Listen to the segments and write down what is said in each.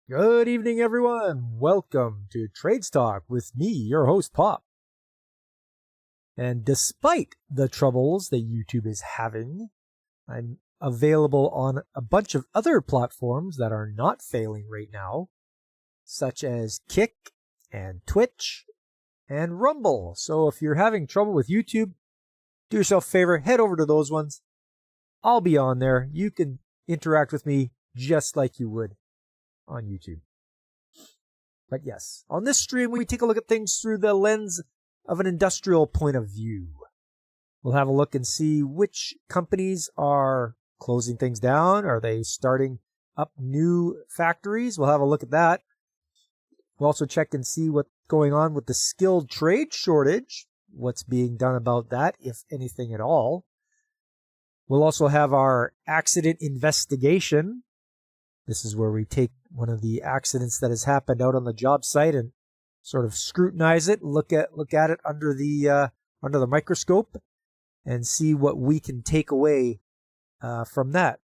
Good evening, everyone. Welcome to Trades Talk with me, your host, Pop. And despite the troubles that YouTube is having, I'm available on a bunch of other platforms that are not failing right now, such as Kick and Twitch and Rumble. So if you're having trouble with YouTube, do yourself a favor, head over to those ones. I'll be on there. You can interact with me just like you would on YouTube. But yes, on this stream, we take a look at things through the lens of an industrial point of view. We'll have a look and see which companies are closing things down. Are they starting up new factories? We'll have a look at that. We'll also check and see what's going on with the skilled trade shortage, what's being done about that, if anything at all. We'll also have our accident investigation. This is where we take one of the accidents that has happened out on the job site and sort of scrutinize it, look at it under the microscope, and see what we can take away from that,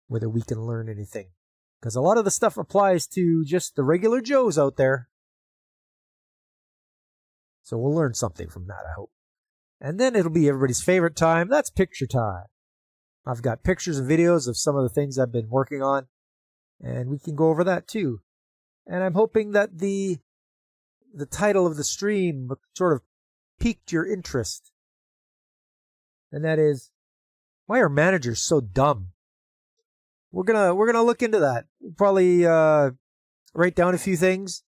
whether we can learn anything. Because a lot of the stuff applies to just the regular Joes out there. So we'll learn something from that, I hope. And then it'll be everybody's favorite time. That's picture time. I've got pictures and videos of some of the things I've been working on, and we can go over that too. And I'm hoping that the title of the stream sort of piqued your interest. And that is, why are managers so dumb? We're gonna look into that. We'll probably write down a few things,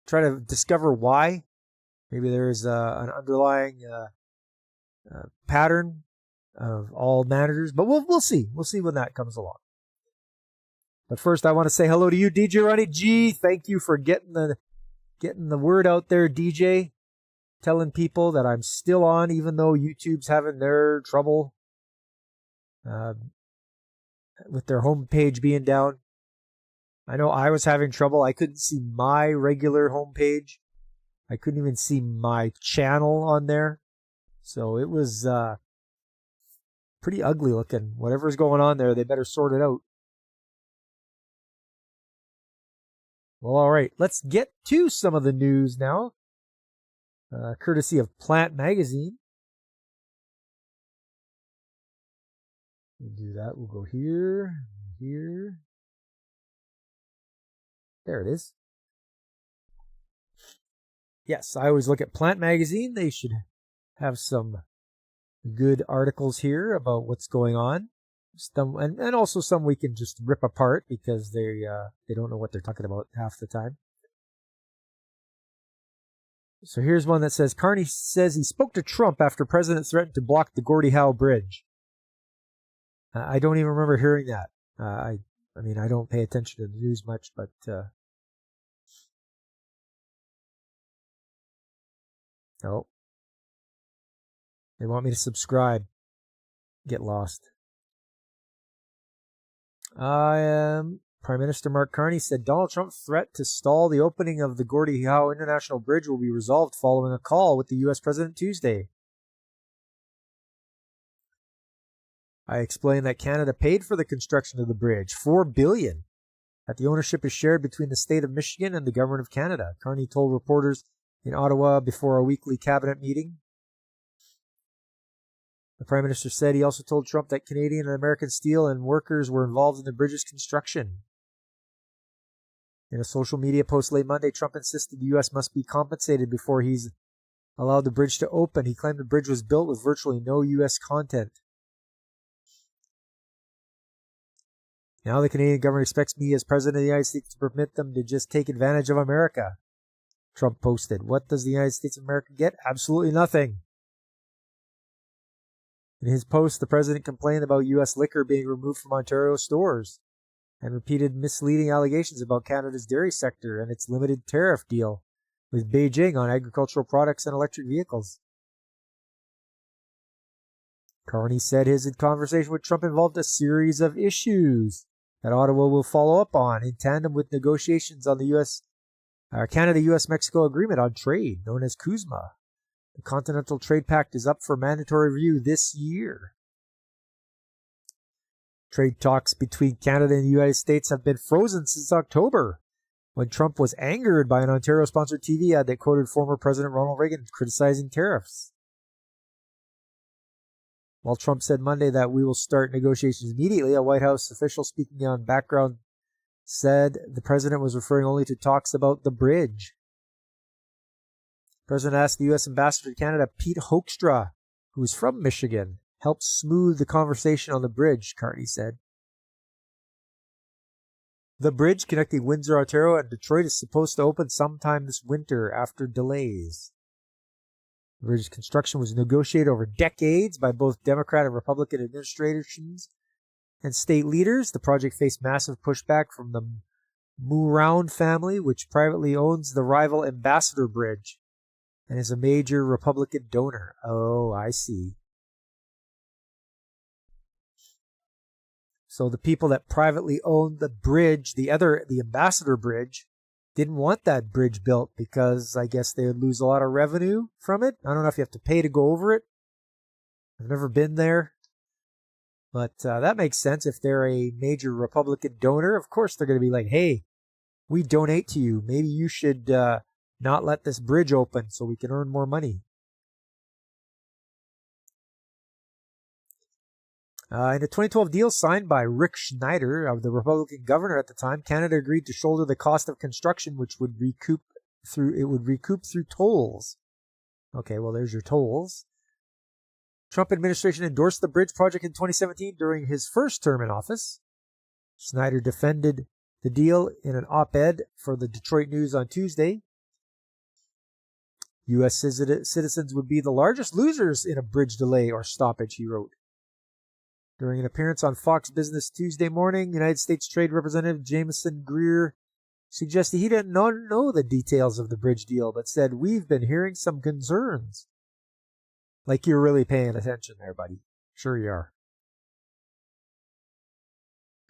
try to discover why. Maybe there's an underlying pattern of all managers, but we'll see. We'll see when that comes along. But first, I want to say hello to you, DJ Ronnie G. Thank you for getting the word out there, DJ. Telling people that I'm still on, even though YouTube's having their trouble with their homepage being down. I know I was having trouble. I couldn't see my regular homepage. I couldn't even see my channel on there. So it was pretty ugly looking. Whatever's going on there, they better sort it out. Well, all right, let's get to some of the news now, courtesy of Plant Magazine. We'll do that. We'll go here. There it is. Yes, I always look at Plant Magazine. They should have some good articles here about what's going on. And also some we can just rip apart because they don't know what they're talking about half the time. So here's one that says, Carney says he spoke to Trump after President threatened to block the Gordie Howe Bridge. I don't even remember hearing that. I mean, I don't pay attention to the news much, but no. They want me to subscribe. Get lost. Prime Minister Mark Carney said Donald Trump's threat to stall the opening of the Gordie Howe International Bridge will be resolved following a call with the U.S. President Tuesday. I explained that Canada paid for the construction of the bridge, $4 billion, that the ownership is shared between the state of Michigan and the government of Canada. Carney told reporters in Ottawa before a weekly cabinet meeting. The Prime Minister said he also told Trump that Canadian and American steel and workers were involved in the bridge's construction. In a social media post late Monday, Trump insisted the U.S. must be compensated before he's allowed the bridge to open. He claimed the bridge was built with virtually no U.S. content. Now the Canadian government expects me as President of the United States to permit them to just take advantage of America, Trump posted. What does the United States of America get? Absolutely nothing. In his post, the president complained about U.S. liquor being removed from Ontario stores and repeated misleading allegations about Canada's dairy sector and its limited tariff deal with Beijing on agricultural products and electric vehicles. Carney said his conversation with Trump involved a series of issues that Ottawa will follow up on in tandem with negotiations on the Canada-U.S.-Mexico agreement on trade, known as CUSMA. The Continental Trade Pact is up for mandatory review this year. Trade talks between Canada and the United States have been frozen since October when Trump was angered by an Ontario-sponsored TV ad that quoted former President Ronald Reagan criticizing tariffs. While Trump said Monday that we will start negotiations immediately, a White House official speaking on background said the president was referring only to talks about the bridge. The president asked the U.S. ambassador to Canada, Pete Hoekstra, who is from Michigan, help smooth the conversation on the bridge, Carney said. The bridge connecting Windsor, Ontario and Detroit is supposed to open sometime this winter after delays. The bridge's construction was negotiated over decades by both Democrat and Republican administrations and state leaders. The project faced massive pushback from the Mourant family, which privately owns the rival Ambassador Bridge and is a major Republican donor. Oh, I see. So the people that privately owned the bridge, the Ambassador Bridge, didn't want that bridge built because I guess they would lose a lot of revenue from it. I don't know if you have to pay to go over it. I've never been there. But that makes sense. If they're a major Republican donor, of course they're going to be like, hey, we donate to you. Maybe you should not let this bridge open so we can earn more money. In a 2012 deal signed by Rick Schneider, the Republican governor at the time, Canada agreed to shoulder the cost of construction, which would recoup through tolls. Okay, well, there's your tolls. Trump administration endorsed the bridge project in 2017 during his first term in office. Schneider defended the deal in an op-ed for the Detroit News on Tuesday. U.S. citizens would be the largest losers in a bridge delay or stoppage, he wrote. During an appearance on Fox Business Tuesday morning, United States Trade Representative Jameson Greer suggested he didn't know the details of the bridge deal, but said, we've been hearing some concerns. Like you're really paying attention there, buddy. Sure you are.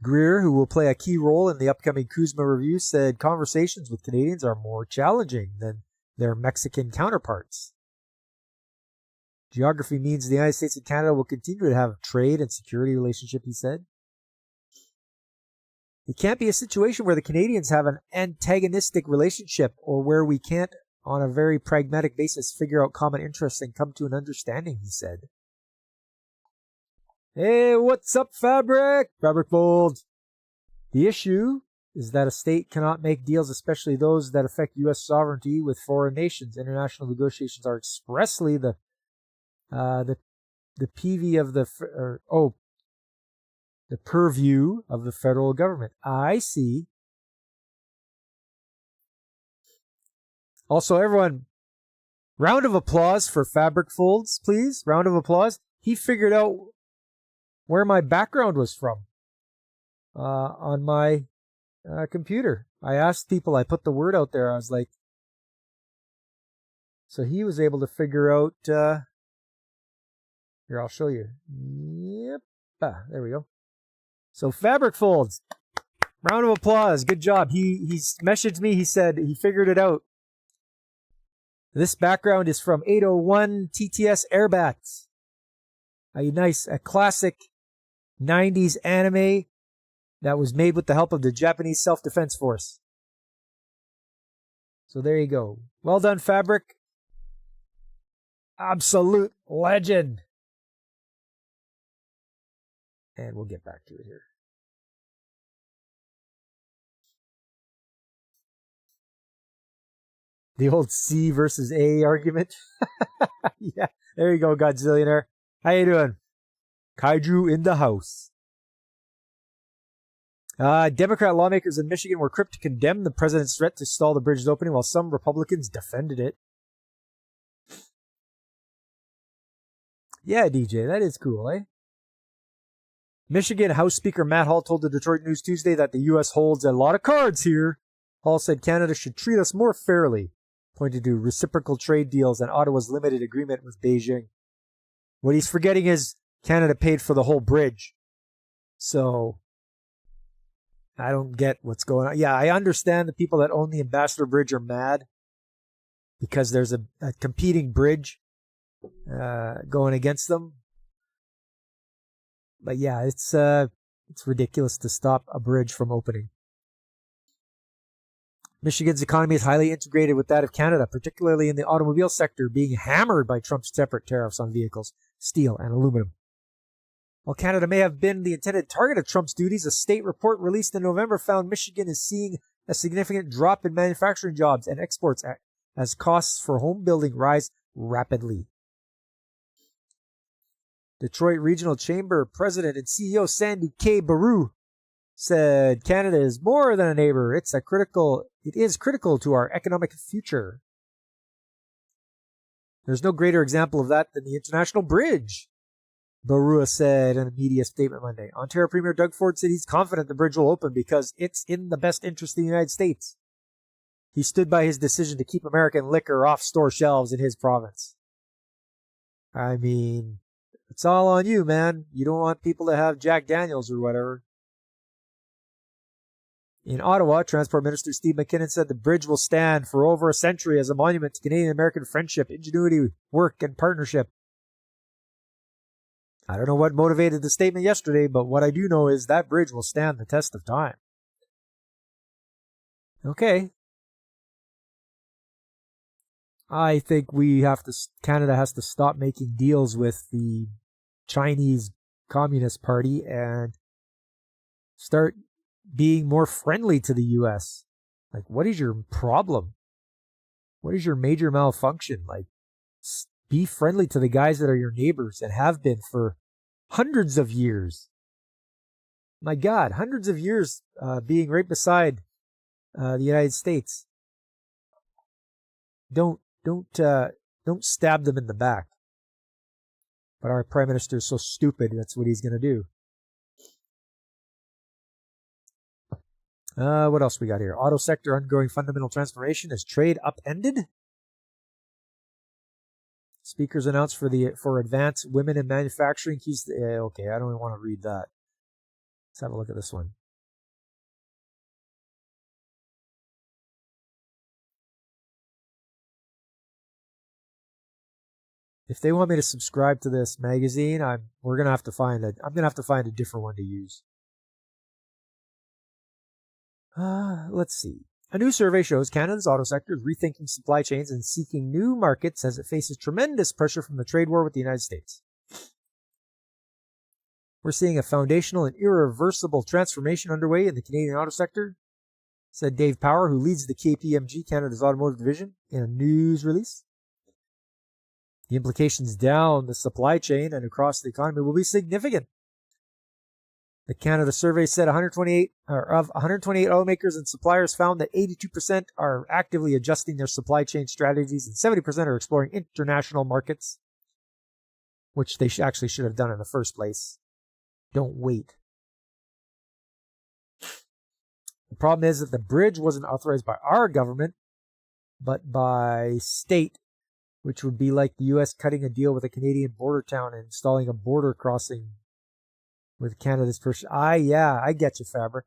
Greer, who will play a key role in the upcoming CUSMA review, said conversations with Canadians are more challenging than their Mexican counterparts. Geography means the United States and Canada will continue to have a trade and security relationship, he said. It can't be a situation where the Canadians have an antagonistic relationship or where we can't, on a very pragmatic basis, figure out common interests and come to an understanding, he said. Hey, what's up, Fabric? Fabric Fold. The issue is that a state cannot make deals, especially those that affect U.S. sovereignty, with foreign nations. International negotiations are expressly the PV of the purview of the federal government. I see. Also, everyone, round of applause for Fabric Folds, please. Round of applause. He figured out where my background was from on my computer. I asked people, I put the word out there. I was like, so he was able to figure out, here, I'll show you. Yep. There we go. So Fabric Folds, round of applause. Good job. He messaged me. He said he figured it out. This background is from 801 TTS Airbats. A classic 90s anime that was made with the help of the Japanese Self-Defense Force. So there you go. Well done, Fabric. Absolute legend. And we'll get back to it here. The old C versus A argument. Yeah, there you go, Godzillionaire. How you doing? Kaiju in the house. Democrat lawmakers in Michigan were quick to condemn the president's threat to stall the bridge's opening, while some Republicans defended it. Yeah, DJ, that is cool, eh? Michigan House Speaker Matt Hall told the Detroit News Tuesday that the U.S. holds a lot of cards here. Hall said Canada should treat us more fairly, pointing to reciprocal trade deals and Ottawa's limited agreement with Beijing. What he's forgetting is Canada paid for the whole bridge. So, I don't get what's going on. Yeah, I understand the people that own the Ambassador Bridge are mad because there's a competing bridge going against them. But yeah, it's ridiculous to stop a bridge from opening. Michigan's economy is highly integrated with that of Canada, particularly in the automobile sector, being hammered by Trump's separate tariffs on vehicles, steel, and aluminum. While Canada may have been the intended target of Trump's duties, a state report released in November found Michigan is seeing a significant drop in manufacturing jobs and exports as costs for home building rise rapidly. Detroit Regional Chamber President and CEO Sandy K. Baru said Canada is more than a neighbor. It is critical to our economic future. There's no greater example of that than the International Bridge, Barua said in a media statement Monday. Ontario Premier Doug Ford said he's confident the bridge will open because it's in the best interest of the United States. He stood by his decision to keep American liquor off store shelves in his province. I mean, it's all on you, man. You don't want people to have Jack Daniels or whatever. In Ottawa, Transport Minister Steve McKinnon said the bridge will stand for over a century as a monument to Canadian-American friendship, ingenuity, work, and partnership. I don't know what motivated the statement yesterday, but what I do know is that bridge will stand the test of time. Okay. I think Canada has to stop making deals with the Chinese Communist Party and start being more friendly to the U.S. Like, what is your problem? What is your major malfunction? Like, be friendly to the guys that are your neighbors and have been for hundreds of years. My God, hundreds of years being right beside the United States. Don't stab them in the back. But our Prime Minister is so stupid, that's what he's going to do. What else we got here? Auto sector undergoing fundamental transformation as trade upended. Speakers announced for advanced women in manufacturing keys. Okay, I don't even want to read that. Let's have a look at this one. If they want me to subscribe to this magazine, I'm gonna have to find a different one to use. Let's see. A new survey shows Canada's auto sector is rethinking supply chains and seeking new markets as it faces tremendous pressure from the trade war with the United States. We're seeing a foundational and irreversible transformation underway in the Canadian auto sector, said Dave Power, who leads the KPMG, Canada's automotive division, in a news release. The implications down the supply chain and across the economy will be significant. The Canada survey said of 128 automakers and suppliers found that 82% are actively adjusting their supply chain strategies and 70% are exploring international markets, which they actually should have done in the first place. Don't wait. The problem is that the bridge wasn't authorized by our government, but by state, which would be like the U.S. cutting a deal with a Canadian border town and installing a border crossing with Canada's first. I get you, Fabric.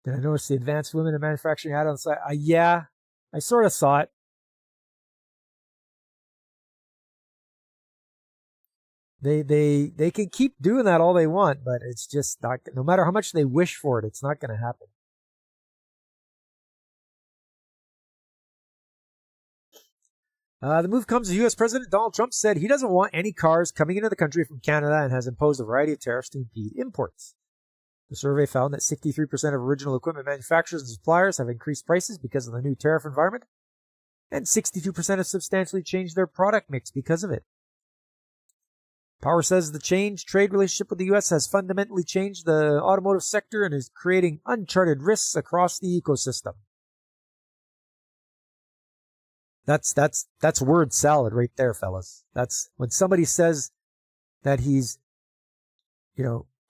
Did I notice the advanced women in manufacturing ad on the side? Yeah, I sort of saw it. They can keep doing that all they want, but it's just not. No matter how much they wish for it, it's not going to happen. The move comes as U.S. President Donald Trump said he doesn't want any cars coming into the country from Canada and has imposed a variety of tariffs to impede imports. The survey found that 63% of original equipment manufacturers and suppliers have increased prices because of the new tariff environment, and 62% have substantially changed their product mix because of it. Power says the changed trade relationship with the U.S. has fundamentally changed the automotive sector and is creating uncharted risks across the ecosystem. That's word salad right there, fellas. That's when somebody says that he's,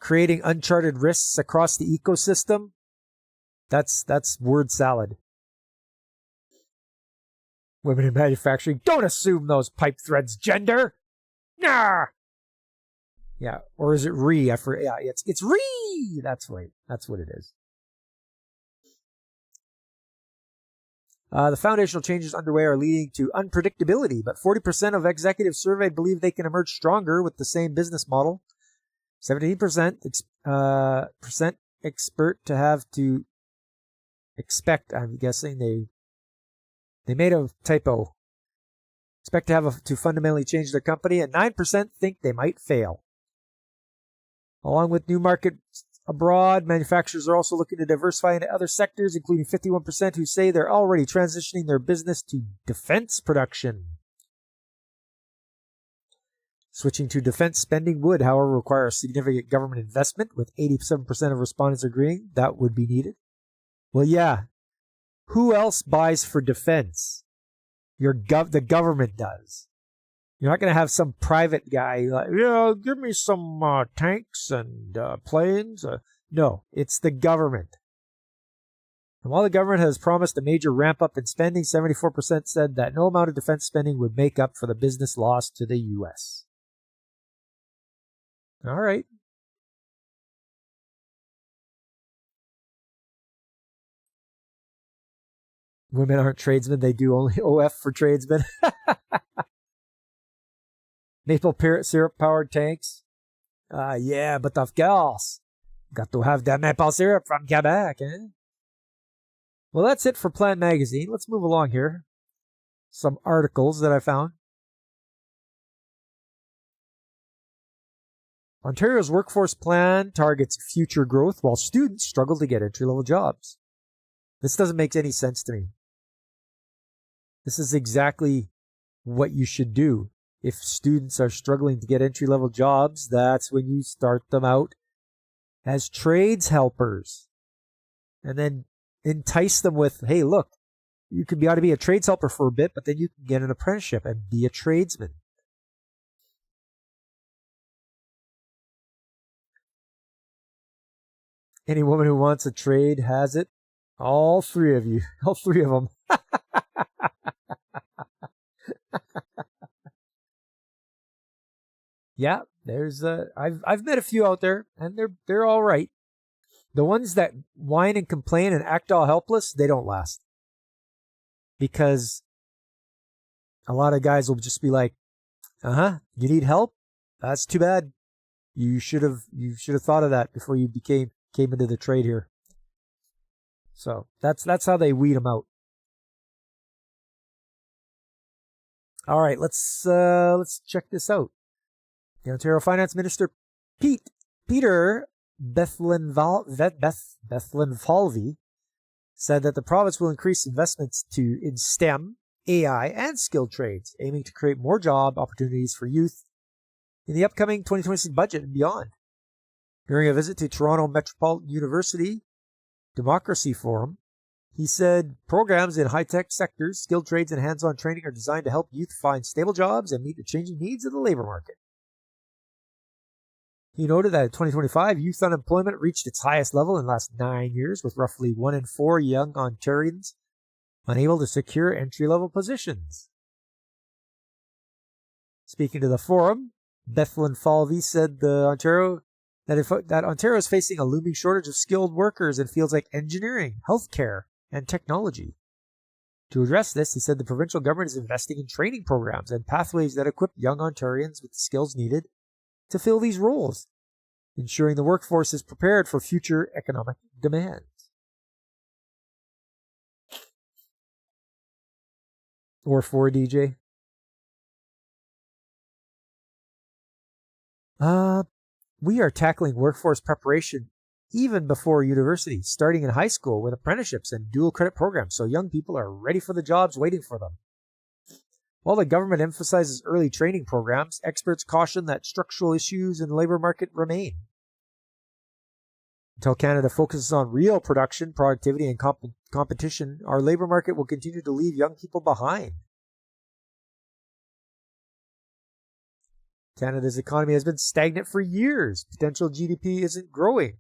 creating uncharted risks across the ecosystem. That's word salad. Women in manufacturing, don't assume those pipe threads gender. Nah. Yeah, or is it re? It's re. That's right. That's what it is. The foundational changes underway are leading to unpredictability, but 40% of executives surveyed believe they can emerge stronger with the same business model. 17% expect to have to expect, I'm guessing they made a typo. Expect to have to fundamentally change their company, and 9% think they might fail. Along with new markets abroad, manufacturers are also looking to diversify into other sectors, including 51% who say they're already transitioning their business to defense production. Switching to defense spending would, however, require a significant government investment, with 87% of respondents agreeing that would be needed. Well, yeah. Who else buys for defense? The government does. You're not going to have some private guy like, yeah, give me some tanks and planes. No, it's the government. And while the government has promised a major ramp up in spending, 74% said that no amount of defense spending would make up for the business loss to the U.S. All right. Women aren't tradesmen. They do only OF for tradesmen. Maple syrup powered tanks. Yeah, but of course, got to have that maple syrup from Quebec, eh? Well, that's it for Plant Magazine. Let's move along here. Some articles that I found. Ontario's workforce plan targets future growth while students struggle to get entry-level jobs. This doesn't make any sense to me. This is exactly what you should do. If students are struggling to get entry-level jobs, that's when you start them out as trades helpers. And then entice them with, hey, look, you could ought to be a trades helper for a bit, but then you can get an apprenticeship and be a tradesman. Any woman who wants a trade has it. All three of you. All three of them. Yeah, there's I've met a few out there, and they're all right. The ones that whine and complain and act all helpless, they don't last. Because a lot of guys will just be like, you need help? That's too bad. You should have thought of that before you came into the trade here. So that's how they weed them out. All right, let's check this out. The Ontario Finance Minister Peter Bethlenfalvy said that the province will increase investments in STEM, AI, and skilled trades, aiming to create more job opportunities for youth in the upcoming 2026 budget and beyond. During a visit to Toronto Metropolitan University Democracy Forum, he said programs in high-tech sectors, skilled trades, and hands-on training are designed to help youth find stable jobs and meet the changing needs of the labor market. He noted that in 2025, youth unemployment reached its highest level in the last 9 years, with roughly 1 in 4 young Ontarians unable to secure entry-level positions. Speaking to the forum, Bethlenfalvy said Ontario is facing a looming shortage of skilled workers in fields like engineering, healthcare, and technology. To address this, he said the provincial government is investing in training programs and pathways that equip young Ontarians with the skills needed to fill these roles, ensuring the workforce is prepared for future economic demands. Or for DJ. We are tackling workforce preparation even before university, starting in high school with apprenticeships and dual credit programs, so young people are ready for the jobs waiting for them. While the government emphasizes early training programs, experts caution that structural issues in the labor market remain. Until Canada focuses on real production, productivity, and competition, our labor market will continue to leave young people behind. Canada's economy has been stagnant for years. Potential GDP isn't growing.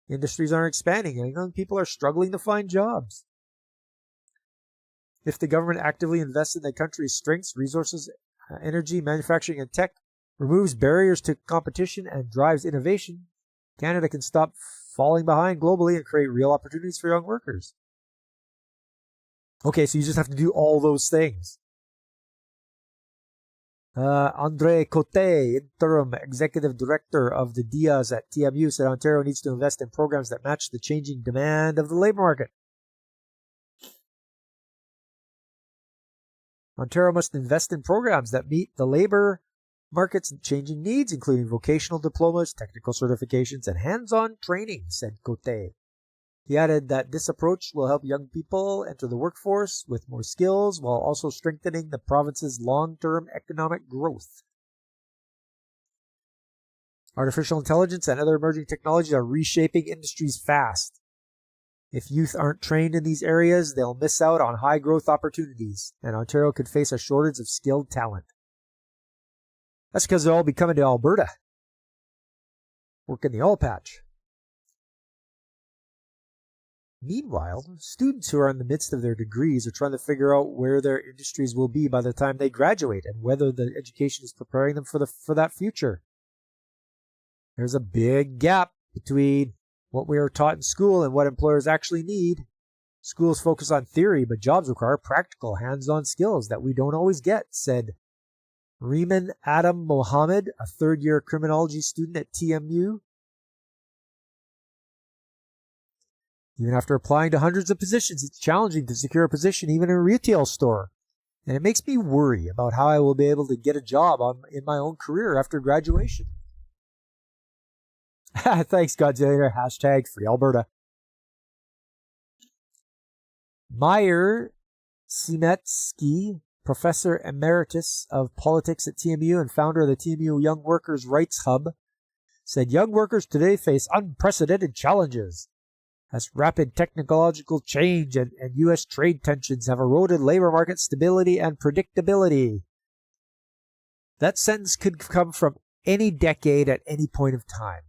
Industries aren't expanding, and young people are struggling to find jobs. If the government actively invests in the country's strengths, resources, energy, manufacturing, and tech, removes barriers to competition, and drives innovation, Canada can stop falling behind globally and create real opportunities for young workers. Okay, so you just have to do all those things. Andre Cote, interim executive director of the DIAS at TMU, said Ontario needs to invest in programs that match the changing demand of the labor market. Ontario must invest in programs that meet the labor market's changing needs, including vocational diplomas, technical certifications, and hands-on training, said Cote. He added that this approach will help young people enter the workforce with more skills while also strengthening the province's long-term economic growth. Artificial intelligence and other emerging technologies are reshaping industries fast. If youth aren't trained in these areas, they'll miss out on high-growth opportunities, and Ontario could face a shortage of skilled talent. That's because they'll all be coming to Alberta, working the oil patch. Meanwhile, students who are in the midst of their degrees are trying to figure out where their industries will be by the time they graduate and whether the education is preparing them for that future. There's a big gap between what we are taught in school and what employers actually need. Schools focus on theory, but jobs require practical, hands-on skills that we don't always get, said Reeman Adam Mohammed, a third-year criminology student at TMU. Even after applying to hundreds of positions, it's challenging to secure a position even in a retail store. And it makes me worry about how I will be able to get a job in my own career after graduation. Thanks, Godzilla. Hashtag Free Alberta. Meyer Simetsky, Professor Emeritus of Politics at TMU and founder of the TMU Young Workers' Rights Hub, said young workers today face unprecedented challenges as rapid technological change and U.S. trade tensions have eroded labor market stability and predictability. That sentence could come from any decade at any point of time.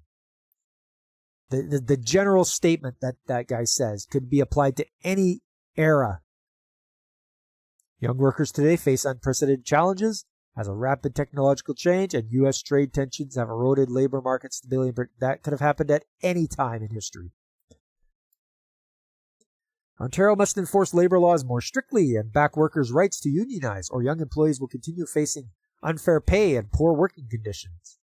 The general statement that guy says could be applied to any era. Young workers today face unprecedented challenges as a rapid technological change and U.S. trade tensions have eroded labor market stability. That could have happened at any time in history. Ontario must enforce labor laws more strictly and back workers' rights to unionize, or young employees will continue facing unfair pay and poor working conditions.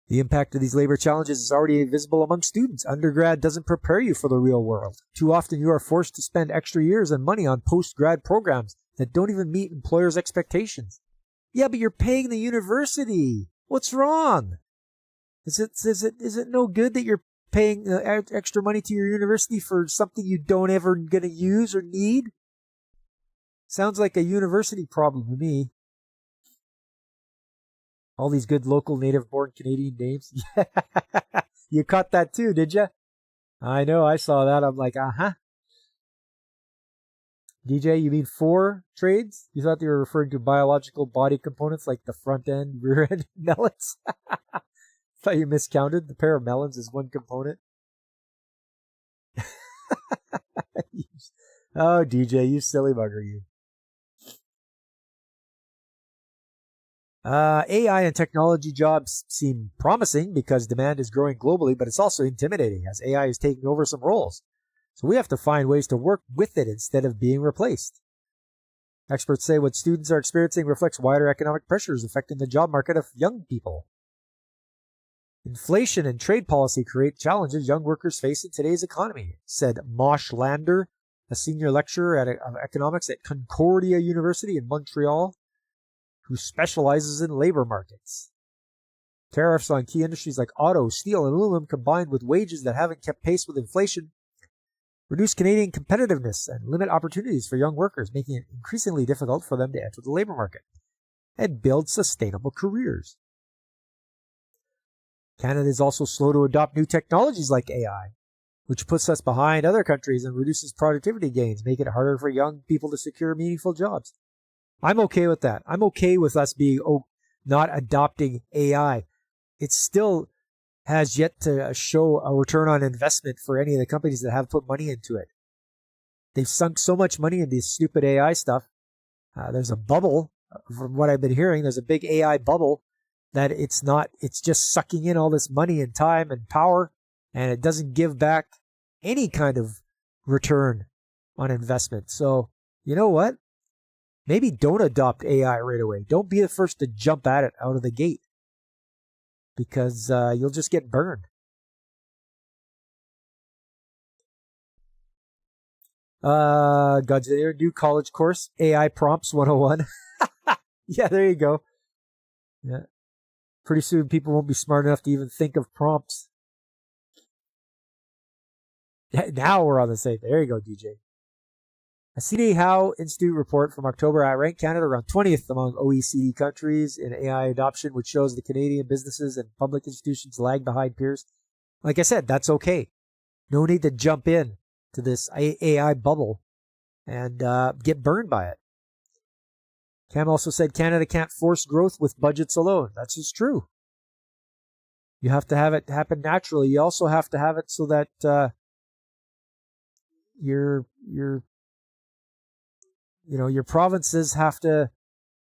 The impact of these labor challenges is already visible among students. Undergrad doesn't prepare you for the real world. Too often you are forced to spend extra years and money on post-grad programs that don't even meet employers' expectations. Yeah, but you're paying the university. What's wrong? Is it no good that you're paying extra money to your university for something you don't ever going to use or need? Sounds like a university problem to me. All these good local native-born Canadian names. You caught that too, did you? I know, I saw that. I'm like, uh-huh. DJ, you mean 4 trades? You thought they were referring to biological body components like the front end, rear end melons? Thought you miscounted. The pair of melons is one component. Oh, DJ, you silly bugger, you. AI and technology jobs seem promising because demand is growing globally, but it's also intimidating as AI is taking over some roles. So we have to find ways to work with it instead of being replaced. Experts say what students are experiencing reflects wider economic pressures affecting the job market of young people. Inflation and trade policy create challenges young workers face in today's economy, said Mosh Lander, a senior lecturer of economics at Concordia University in Montreal, who specializes in labor markets. Tariffs on key industries like auto, steel, and aluminum, combined with wages that haven't kept pace with inflation, reduce Canadian competitiveness and limit opportunities for young workers, making it increasingly difficult for them to enter the labor market and build sustainable careers. Canada is also slow to adopt new technologies like AI, which puts us behind other countries and reduces productivity gains, making it harder for young people to secure meaningful jobs. I'm okay with that. I'm okay with us being not adopting AI. It still has yet to show a return on investment for any of the companies that have put money into it. They've sunk so much money into this stupid AI stuff. There's a bubble, from what I've been hearing, there's a big AI bubble that it's just sucking in all this money and time and power, and it doesn't give back any kind of return on investment. So, you know what? maybe don't adopt AI right away. Don't be the first to jump at it out of the gate, because you'll just get burned. Godzilla, new college course, AI Prompts 101. Yeah, there you go. Yeah. Pretty soon people won't be smart enough to even think of prompts. Yeah, now we're on the same. There you go, DJ. A CD Howe Institute report from October ranked Canada around 20th among OECD countries in AI adoption, which shows the Canadian businesses and public institutions lag behind peers. Like I said, that's okay. No need to jump in to this AI bubble and get burned by it. Cam also said Canada can't force growth with budgets alone. That's just true. You have to have it happen naturally. You also have to have it so that your provinces have to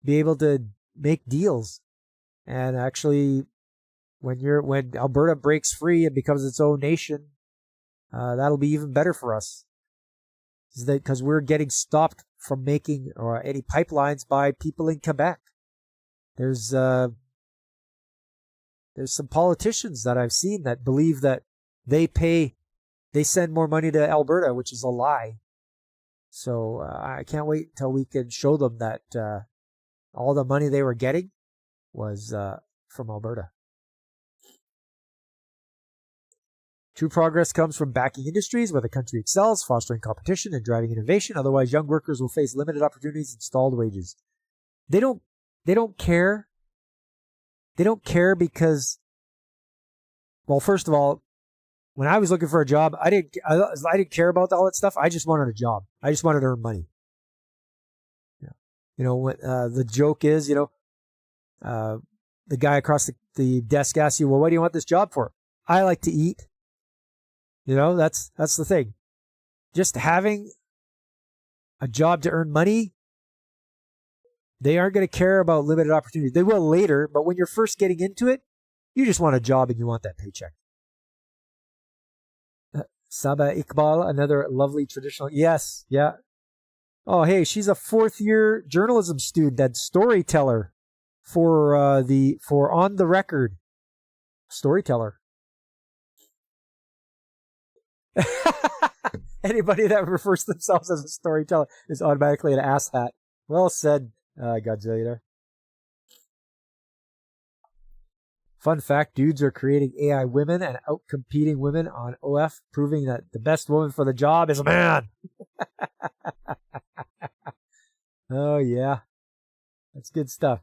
be able to make deals. And actually, when Alberta breaks free and becomes its own nation, that'll be even better for us. Because we're getting stopped from making any pipelines by people in Quebec. There's some politicians that I've seen that believe that they send more money to Alberta, which is a lie. So I can't wait until we can show them that all the money they were getting was from Alberta. True progress comes from backing industries where the country excels, fostering competition and driving innovation. Otherwise, young workers will face limited opportunities and stalled wages. They don't care. They don't care because, well, first of all, when I was looking for a job, I didn't care about all that stuff. I just wanted a job. I just wanted to earn money. Yeah. The joke is, the guy across the desk asks you, well, what do you want this job for? I like to eat. That's the thing. Just having a job to earn money, they aren't going to care about limited opportunities. They will later, but when you're first getting into it, you just want a job and you want that paycheck. Saba Iqbal, another lovely traditional. Yes, yeah. Oh, hey, she's a fourth-year journalism student and storyteller for On the Record. Storyteller. Anybody that refers to themselves as a storyteller is automatically an asshat. Well said, Godzilla. Fun fact, dudes are creating AI women and outcompeting women on OF, proving that the best woman for the job is a man. Oh, yeah. That's good stuff.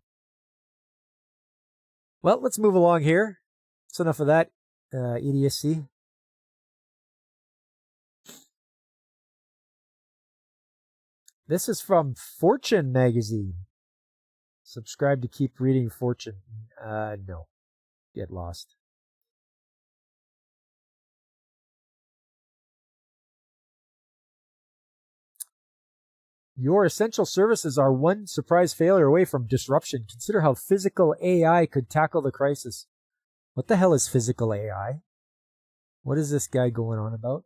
Well, let's move along here. That's enough of that idiocy. This is from Fortune magazine. Subscribe to keep reading Fortune. No. Get lost. Your essential services are one surprise failure away from disruption. Consider how physical AI could tackle the crisis. What the hell is physical AI? What is this guy going on about?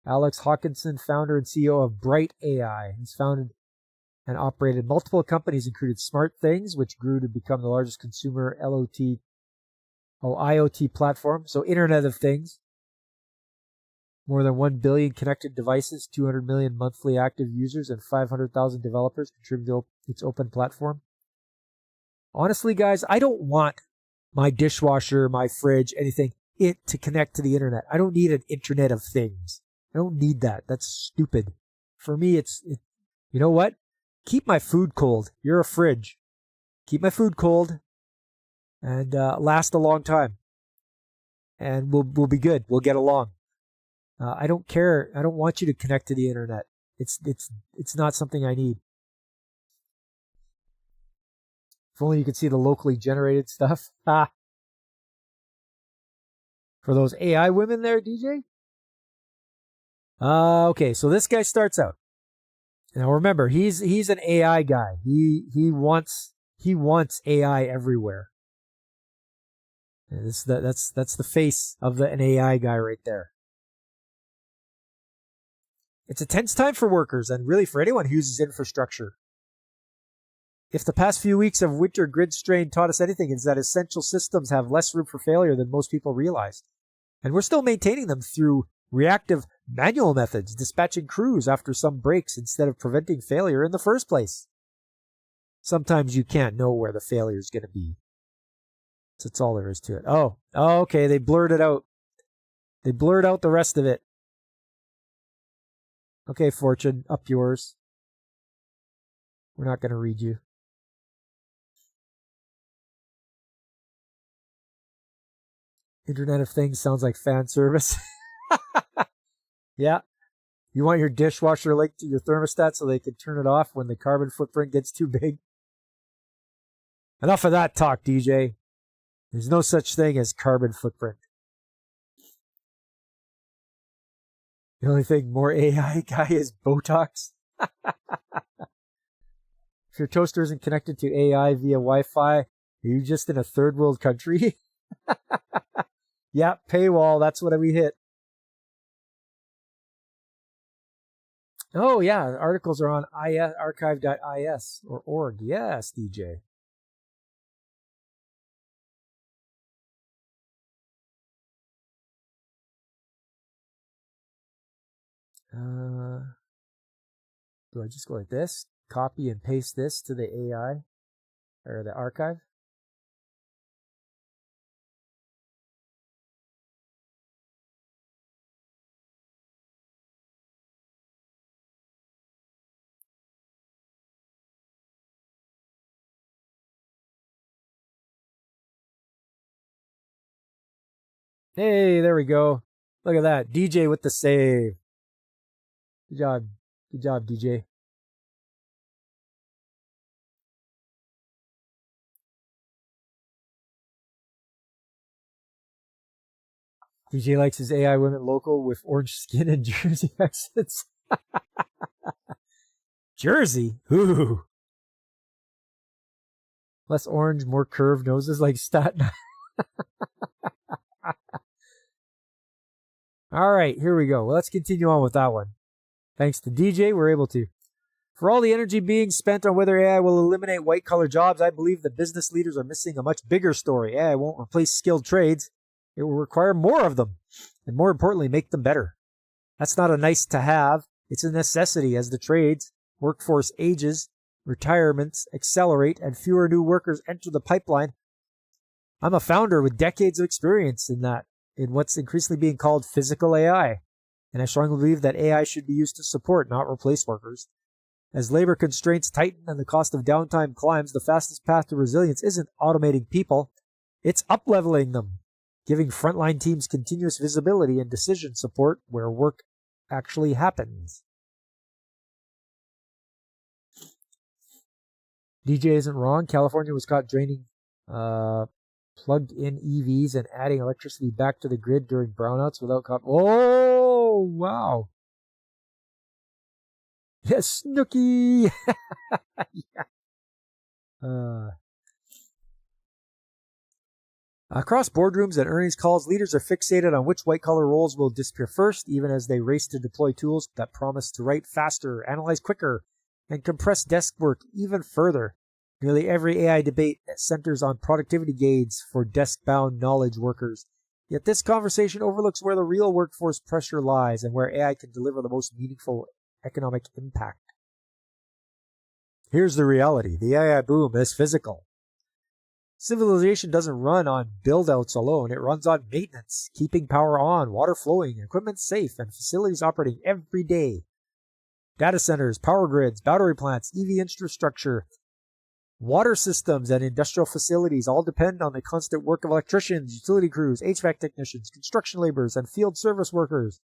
Alex Hawkinson, founder and CEO of Bright AI, has founded and operated multiple companies, including Smart Things, which grew to become the largest consumer IoT platform. So Internet of Things. More than 1 billion connected devices, 200 million monthly active users, and 500,000 developers contribute to its open platform. Honestly, guys, I don't want my dishwasher, my fridge, anything, to connect to the internet. I don't need an Internet of Things. I don't need that. That's stupid. For me, you know what? Keep my food cold. You're a fridge. Keep my food cold and last a long time. And we'll be good. We'll get along. I don't care. I don't want you to connect to the internet. It's not something I need. If only you could see the locally generated stuff. For those AI women there, DJ? Okay, so this guy starts out. Now remember, he's an AI guy. He wants AI everywhere. And that's the face of an AI guy right there. It's a tense time for workers and really for anyone who uses infrastructure. If the past few weeks of winter grid strain taught us anything, it's that essential systems have less room for failure than most people realize. And we're still maintaining them through reactive manual methods, dispatching crews after some breaks instead of preventing failure in the first place. Sometimes you can't know where the failure is going to be. So that's all there is to it. Oh, okay, they blurred it out. They blurred out the rest of it. Okay, Fortune, up yours. We're not going to read you. Internet of Things sounds like fan service. Yeah. You want your dishwasher linked to your thermostat so they can turn it off when the carbon footprint gets too big? Enough of that talk, DJ. There's no such thing as carbon footprint. The only thing more AI guy is Botox. If your toaster isn't connected to AI via Wi-Fi, are you just in a third world country? Yeah, paywall, that's what we hit. Oh, yeah, articles are on archive.is or org. Yes, DJ. Do I just go like this? Copy and paste this to the AI or the archive? Hey, there we go. Look at that. DJ with the save. Good job. Good job, DJ. DJ likes his AI women local with orange skin and Jersey accents. Jersey? Ooh. Less orange, more curved noses like Staten. All right, here we go. Well, let's continue on with that one. Thanks to DJ, we're able to. For all the energy being spent on whether AI will eliminate white-collar jobs, I believe the business leaders are missing a much bigger story. AI won't replace skilled trades. It will require more of them, and more importantly, make them better. That's not a nice to have. It's a necessity as the trades workforce ages, retirements accelerate, and fewer new workers enter the pipeline. I'm a founder with decades of experience in what's increasingly being called physical AI, and I strongly believe that AI should be used to support, not replace workers. As labor constraints tighten and the cost of downtime climbs, the fastest path to resilience isn't automating people, it's up-leveling them, giving frontline teams continuous visibility and decision support where work actually happens. DJ isn't wrong. California was caught draining plugged-in EVs and adding electricity back to the grid during brownouts without Oh, wow. Yes, Snooky! Yeah. Across boardrooms and earnings calls, leaders are fixated on which white-collar roles will disappear first, even as they race to deploy tools that promise to write faster, analyze quicker, and compress desk work even further. Nearly every AI debate centers on productivity gains for desk-bound knowledge workers. Yet this conversation overlooks where the real workforce pressure lies and where AI can deliver the most meaningful economic impact. Here's the reality. The AI boom is physical. Civilization doesn't run on build-outs alone. It runs on maintenance, keeping power on, water flowing, equipment safe, and facilities operating every day. Data centers, power grids, battery plants, EV infrastructure, water systems, and industrial facilities all depend on the constant work of electricians, utility crews, HVAC technicians, construction laborers, and field service workers.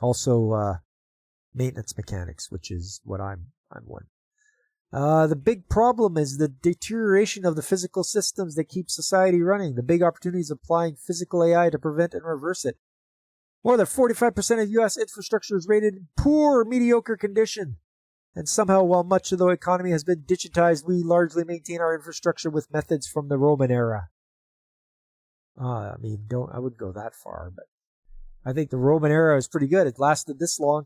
Also, maintenance mechanics, which is what I'm one. The big problem is the deterioration of the physical systems that keep society running. The big opportunity is applying physical AI to prevent and reverse it. More than 45% of U.S. infrastructure is rated in poor or mediocre condition. And somehow, while much of the economy has been digitized, we largely maintain our infrastructure with methods from the Roman era. I wouldn't go that far, but I think the Roman era is pretty good. It lasted this long.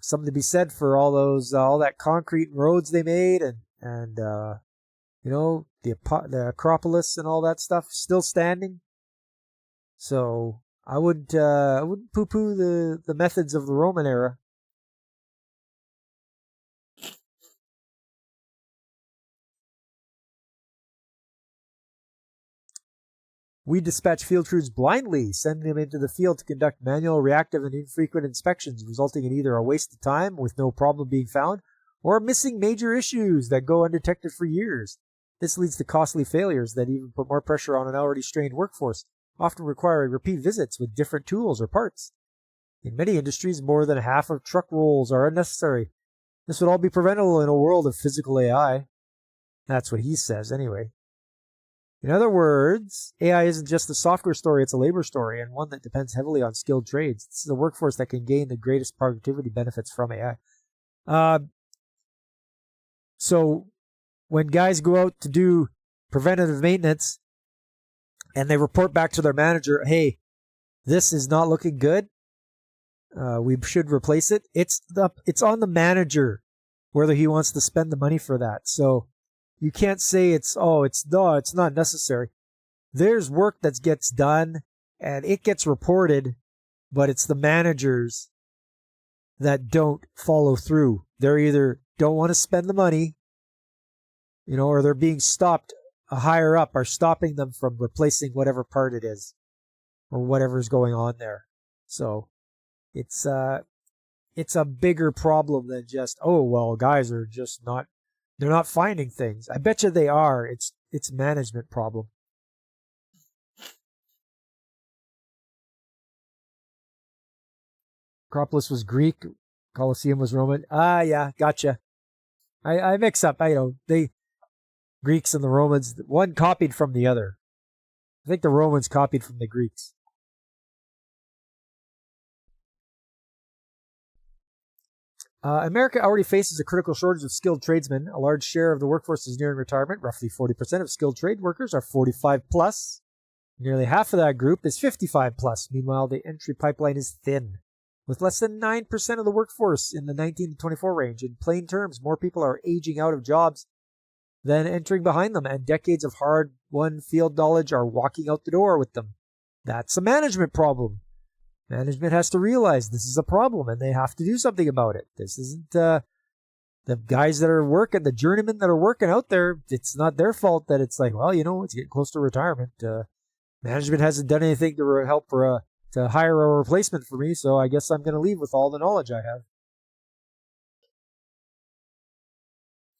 Something to be said for all that concrete roads they made, and the Acropolis and all that stuff still standing. So I wouldn't poo-poo the methods of the Roman era. We dispatch field crews blindly, sending them into the field to conduct manual, reactive, and infrequent inspections, resulting in either a waste of time with no problem being found, or missing major issues that go undetected for years. This leads to costly failures that even put more pressure on an already strained workforce, often requiring repeat visits with different tools or parts. In many industries, more than half of truck rolls are unnecessary. This would all be preventable in a world of physical AI. That's what he says, anyway. In other words, AI isn't just a software story, it's a labor story, and one that depends heavily on skilled trades. This is a workforce that can gain the greatest productivity benefits from AI. So when guys go out to do preventative maintenance and they report back to their manager, hey, this is not looking good, we should replace it. It's on the manager whether he wants to spend the money for that. So you can't say it's not necessary. There's work that gets done and it gets reported, but it's the managers that don't follow through. They're either don't want to spend the money, or they're being stopped. A higher up are stopping them from replacing whatever part it is or whatever's going on there. So it's a bigger problem than just, guys are just not, they're not finding things. I bet you they are. It's a management problem. Acropolis was Greek. Colosseum was Roman. Yeah, gotcha. I mix up. They Greeks and the Romans, one copied from the other. I think the Romans copied from the Greeks. America already faces a critical shortage of skilled tradesmen. A large share of the workforce is nearing retirement. Roughly 40% of skilled trade workers are 45 plus. Nearly half of that group is 55 plus. Meanwhile, the entry pipeline is thin, with less than 9% of the workforce in the 19 to 24 range. In plain terms, more people are aging out of jobs than entering behind them, and decades of hard-won field knowledge are walking out the door with them. That's a management problem. Management has to realize this is a problem, and they have to do something about it. This isn't the guys that are working, the journeymen that are working out there. It's not their fault that it's like, it's getting close to retirement. Management hasn't done anything to help to hire a replacement for me, so I guess I'm going to leave with all the knowledge I have.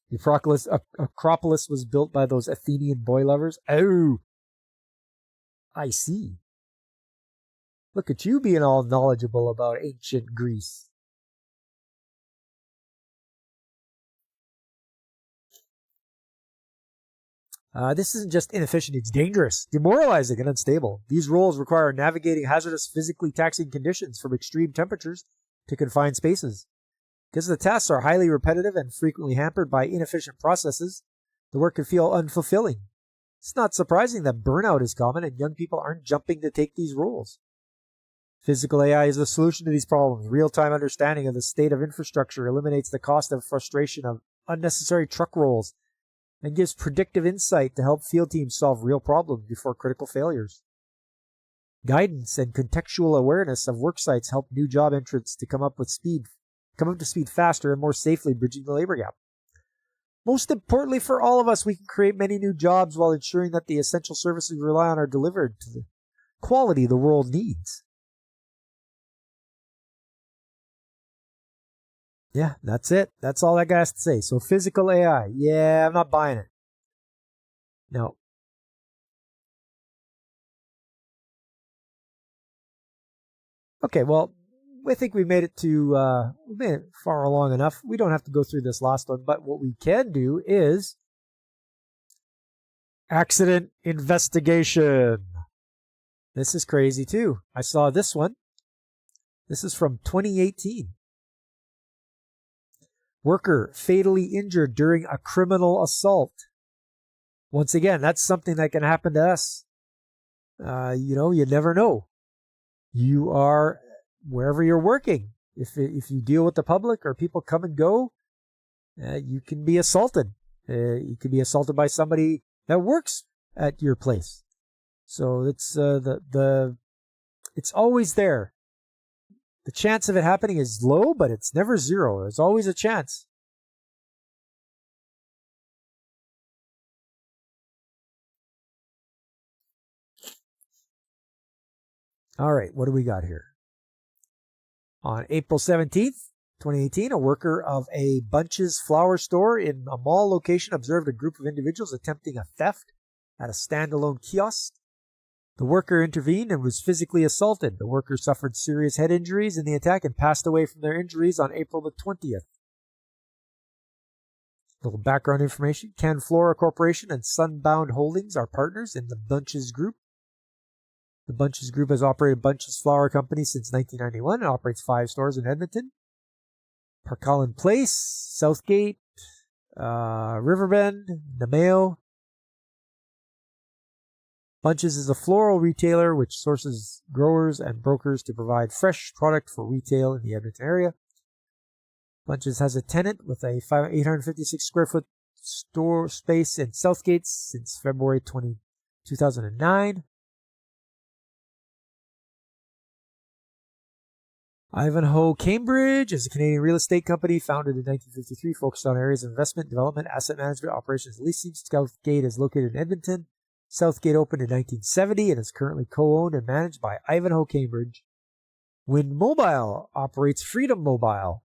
The Acropolis was built by those Athenian boy lovers. Oh, I see. Look at you being all knowledgeable about ancient Greece. This isn't just inefficient, it's dangerous, demoralizing, and unstable. These roles require navigating hazardous, physically taxing conditions from extreme temperatures to confined spaces. Because the tasks are highly repetitive and frequently hampered by inefficient processes, the work can feel unfulfilling. It's not surprising that burnout is common and young people aren't jumping to take these roles. Physical AI is the solution to these problems. Real-time understanding of the state of infrastructure eliminates the cost and frustration of unnecessary truck rolls and gives predictive insight to help field teams solve real problems before critical failures. Guidance and contextual awareness of work sites help new job entrants to come up to speed faster and more safely, bridging the labor gap. Most importantly for all of us, we can create many new jobs while ensuring that the essential services we rely on are delivered to the quality the world needs. Yeah, that's it. That's all that guy has to say. So physical AI, yeah, I'm not buying it. No. Okay, well, I think we made it far along enough. We don't have to go through this last one, but what we can do is accident investigation. This is crazy too. I saw this one. This is from 2018. Worker fatally injured during a criminal assault. Once again, that's something that can happen to us. You never know. you are wherever you're working. If you deal with the public or people come and go, you can be assaulted. You can be assaulted by somebody that works at your place. So it's it's always there. The chance of it happening is low, but it's never zero. There's always a chance. All right, what do we got here? On April 17th, 2018, a worker of a Bunches flower store in a mall location observed a group of individuals attempting a theft at a standalone kiosk. The worker intervened and was physically assaulted. The worker suffered serious head injuries in the attack and passed away from their injuries on April the 20th. Little background information. Canflora Corporation and Sunbound Holdings are partners in the Bunches Group. The Bunches Group has operated Bunches Flower Company since 1991 and operates 5 stores in Edmonton. Parkland Place, Southgate, Riverbend, Namao. Bunches is a floral retailer which sources growers and brokers to provide fresh product for retail in the Edmonton area. Bunches has a tenant with a 856 square foot store space in Southgate since February 2009. Ivanhoe Cambridge is a Canadian real estate company founded in 1953, focused on areas of investment, development, asset management, operations, and leasing. Southgate is located in Edmonton. Southgate opened in 1970 and is currently co-owned and managed by Ivanhoe Cambridge. Wind Mobile operates Freedom Mobile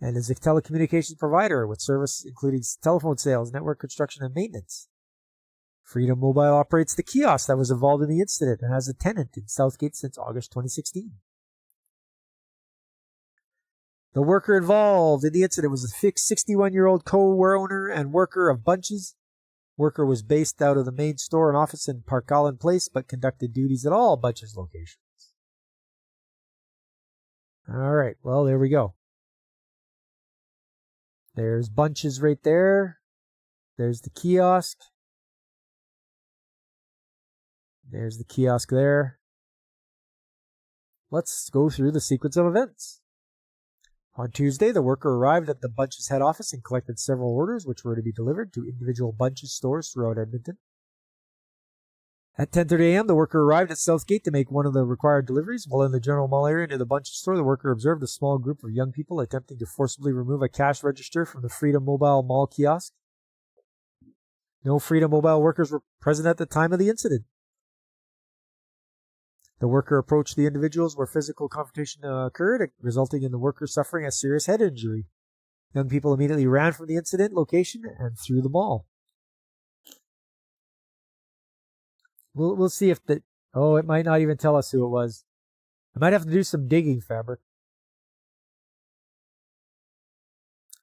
and is a telecommunications provider with service including telephone sales, network construction, and maintenance. Freedom Mobile operates the kiosk that was involved in the incident and has a tenant in Southgate since August 2016. The worker involved in the incident was a 61-year-old co-owner and worker of Bunches. Worker was based out of the main store and office in Parkland Place, but conducted duties at all Bunches locations. All right, well, there we go. There's Bunches right there. There's the kiosk. There's the kiosk there. Let's go through the sequence of events. On Tuesday, the worker arrived at the Bunches head office and collected several orders which were to be delivered to individual Bunches stores throughout Edmonton. At 10:30 a.m., the worker arrived at Southgate to make one of the required deliveries. While in the general mall area near the Bunches store, the worker observed a small group of young people attempting to forcibly remove a cash register from the Freedom Mobile mall kiosk. No Freedom Mobile workers were present at the time of the incident. The worker approached the individuals where physical confrontation occurred, resulting in the worker suffering a serious head injury. Young people immediately ran from the incident location and through the mall. We'll see if the... Oh, it might not even tell us who it was. I might have to do some digging, Fabric.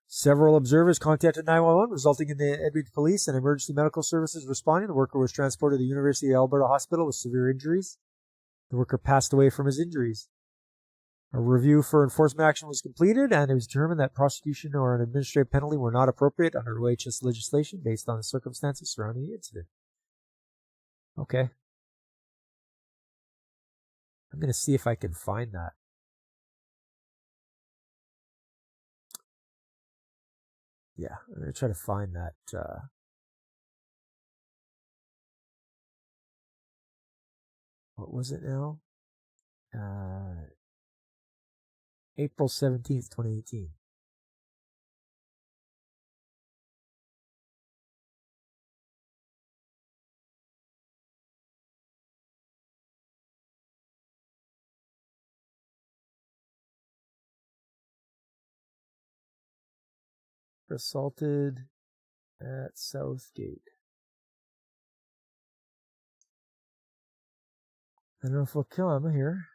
Several observers contacted 911, resulting in the Edmonton Police and Emergency Medical Services responding. The worker was transported to the University of Alberta Hospital with severe injuries. The worker passed away from his injuries. A review for enforcement action was completed, and it was determined that prosecution or an administrative penalty were not appropriate under OHS legislation based on the circumstances surrounding the incident. Okay. I'm going to see if I can find that. Yeah, I'm going to try to find that. What was it now? April 17th, 2018. Assaulted at Southgate. I don't know if it'll come here.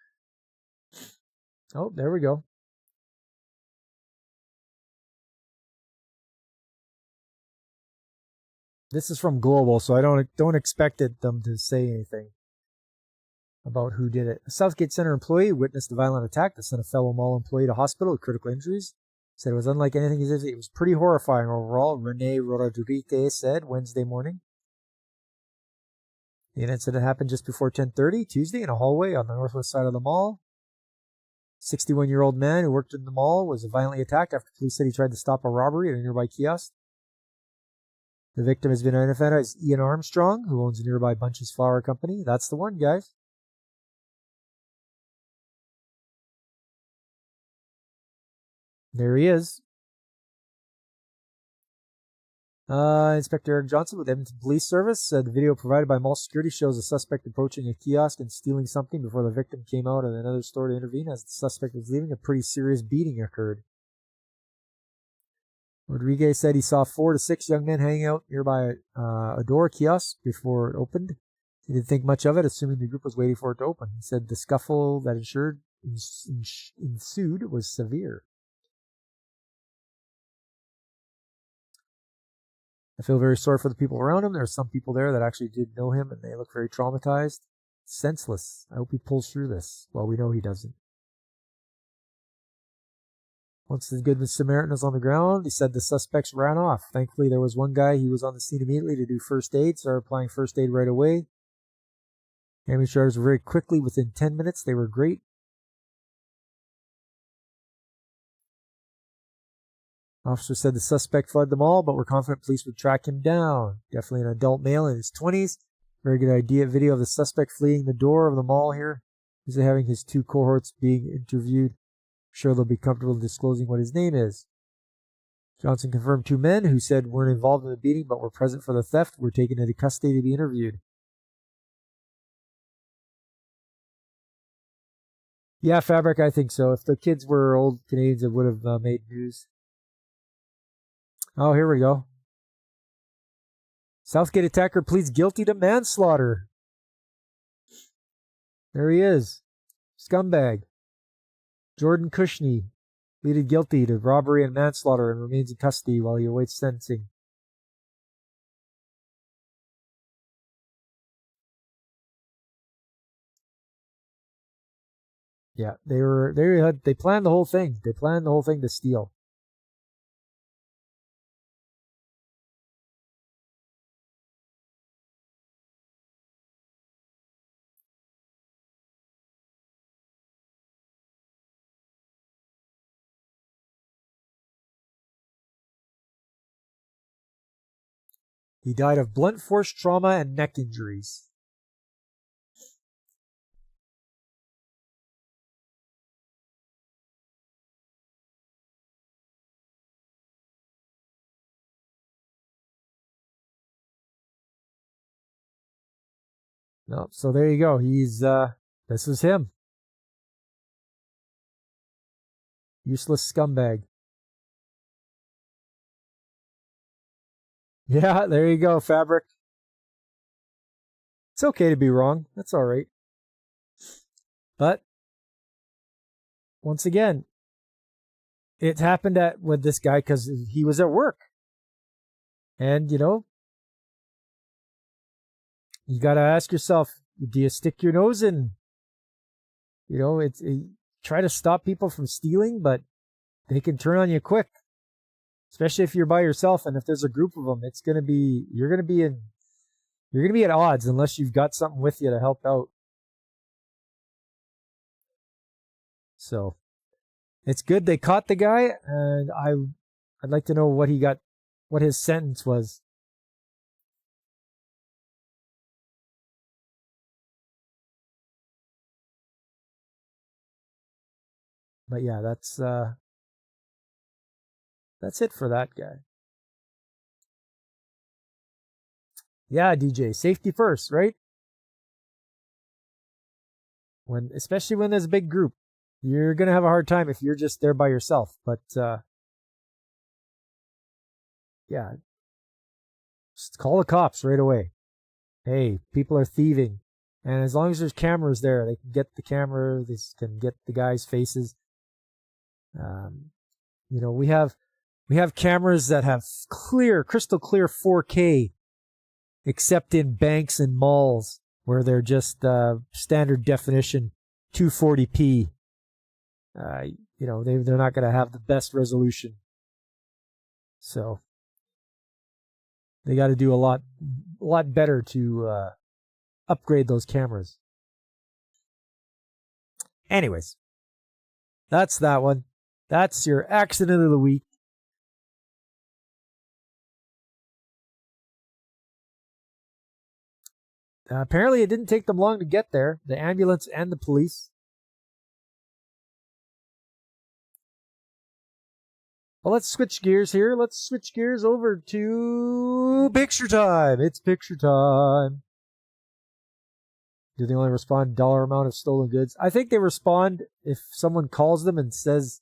Oh, there we go. This is from Global, so I don't expect them to say anything about who did it. A Southgate Center employee witnessed a violent attack that sent a fellow mall employee to hospital with critical injuries. Said it was unlike anything he's ever. It was pretty horrifying overall, Rene Rodriguez said Wednesday morning. The incident happened just before 10:30 Tuesday in a hallway on the northwest side of the mall. 61-year-old man who worked in the mall was violently attacked after police said he tried to stop a robbery at a nearby kiosk. The victim has been identified as Ian Armstrong, who owns a nearby Bunches Flower Company. That's the one, guys. There he is. Inspector Eric Johnson with Edmonton Police Service said the video provided by mall security shows a suspect approaching a kiosk and stealing something before the victim came out of another store to intervene. As the suspect was leaving, a pretty serious beating occurred. Rodriguez said he saw 4 to 6 young men hanging out nearby a door kiosk before it opened. He didn't think much of it, assuming the group was waiting for it to open. He said the scuffle that ensued was severe. I feel very sorry for the people around him. There are some people there that actually did know him, and they look very traumatized. Senseless. I hope he pulls through this. Well, we know he doesn't. Once the Good Samaritan was on the ground, he said the suspects ran off. Thankfully, there was one guy. He was on the scene immediately to do first aid, started applying first aid right away. Ambulance drivers were very quickly, within 10 minutes. They were great. Officer said the suspect fled the mall, but we're confident police would track him down. Definitely an adult male in his 20s. Very good video of the suspect fleeing the door of the mall here. He's having his 2 cohorts being interviewed. I'm sure they'll be comfortable disclosing what his name is. Johnson confirmed 2 men who said weren't involved in the beating but were present for the theft were taken into custody to be interviewed. Yeah, Fabric, I think so. If the kids were old Canadians, it would have made news. Oh, here we go. Southgate attacker pleads guilty to manslaughter. There he is. Scumbag. Jordan Cushney pleaded guilty to robbery and manslaughter and remains in custody while he awaits sentencing. Yeah, they planned the whole thing. They planned the whole thing to steal. He died of blunt force trauma and neck injuries. No, so there you go. He's this is him. Useless scumbag. Yeah, there you go, Fabric. It's okay to be wrong. That's all right. But once again, it happened with this guy because he was at work. And, you know, you got to ask yourself, do you stick your nose in? You know, try to stop people from stealing, but they can turn on you quick. Especially if you're by yourself, and if there's a group of them, you're gonna be at odds unless you've got something with you to help out. So it's good they caught the guy, and I'd like to know what his sentence was. But yeah, that's it for that guy. Yeah, DJ, safety first, right? Especially when there's a big group, you're gonna have a hard time if you're just there by yourself. But yeah, just call the cops right away. Hey, people are thieving, and as long as there's cameras there, they can get the camera. They can get the guys' faces. You know, we have cameras that have crystal clear 4K, except in banks and malls where they're just standard definition 240p. You know, they're not going to have the best resolution. So they got to do a lot better to upgrade those cameras. Anyways, That's that one. That's your accident of the week. Apparently, it didn't take them long to get there. The ambulance and the police. Well, let's switch gears here. Let's switch gears over to picture time. It's picture time. Do they only respond dollar amount of stolen goods? I think they respond if someone calls them and says,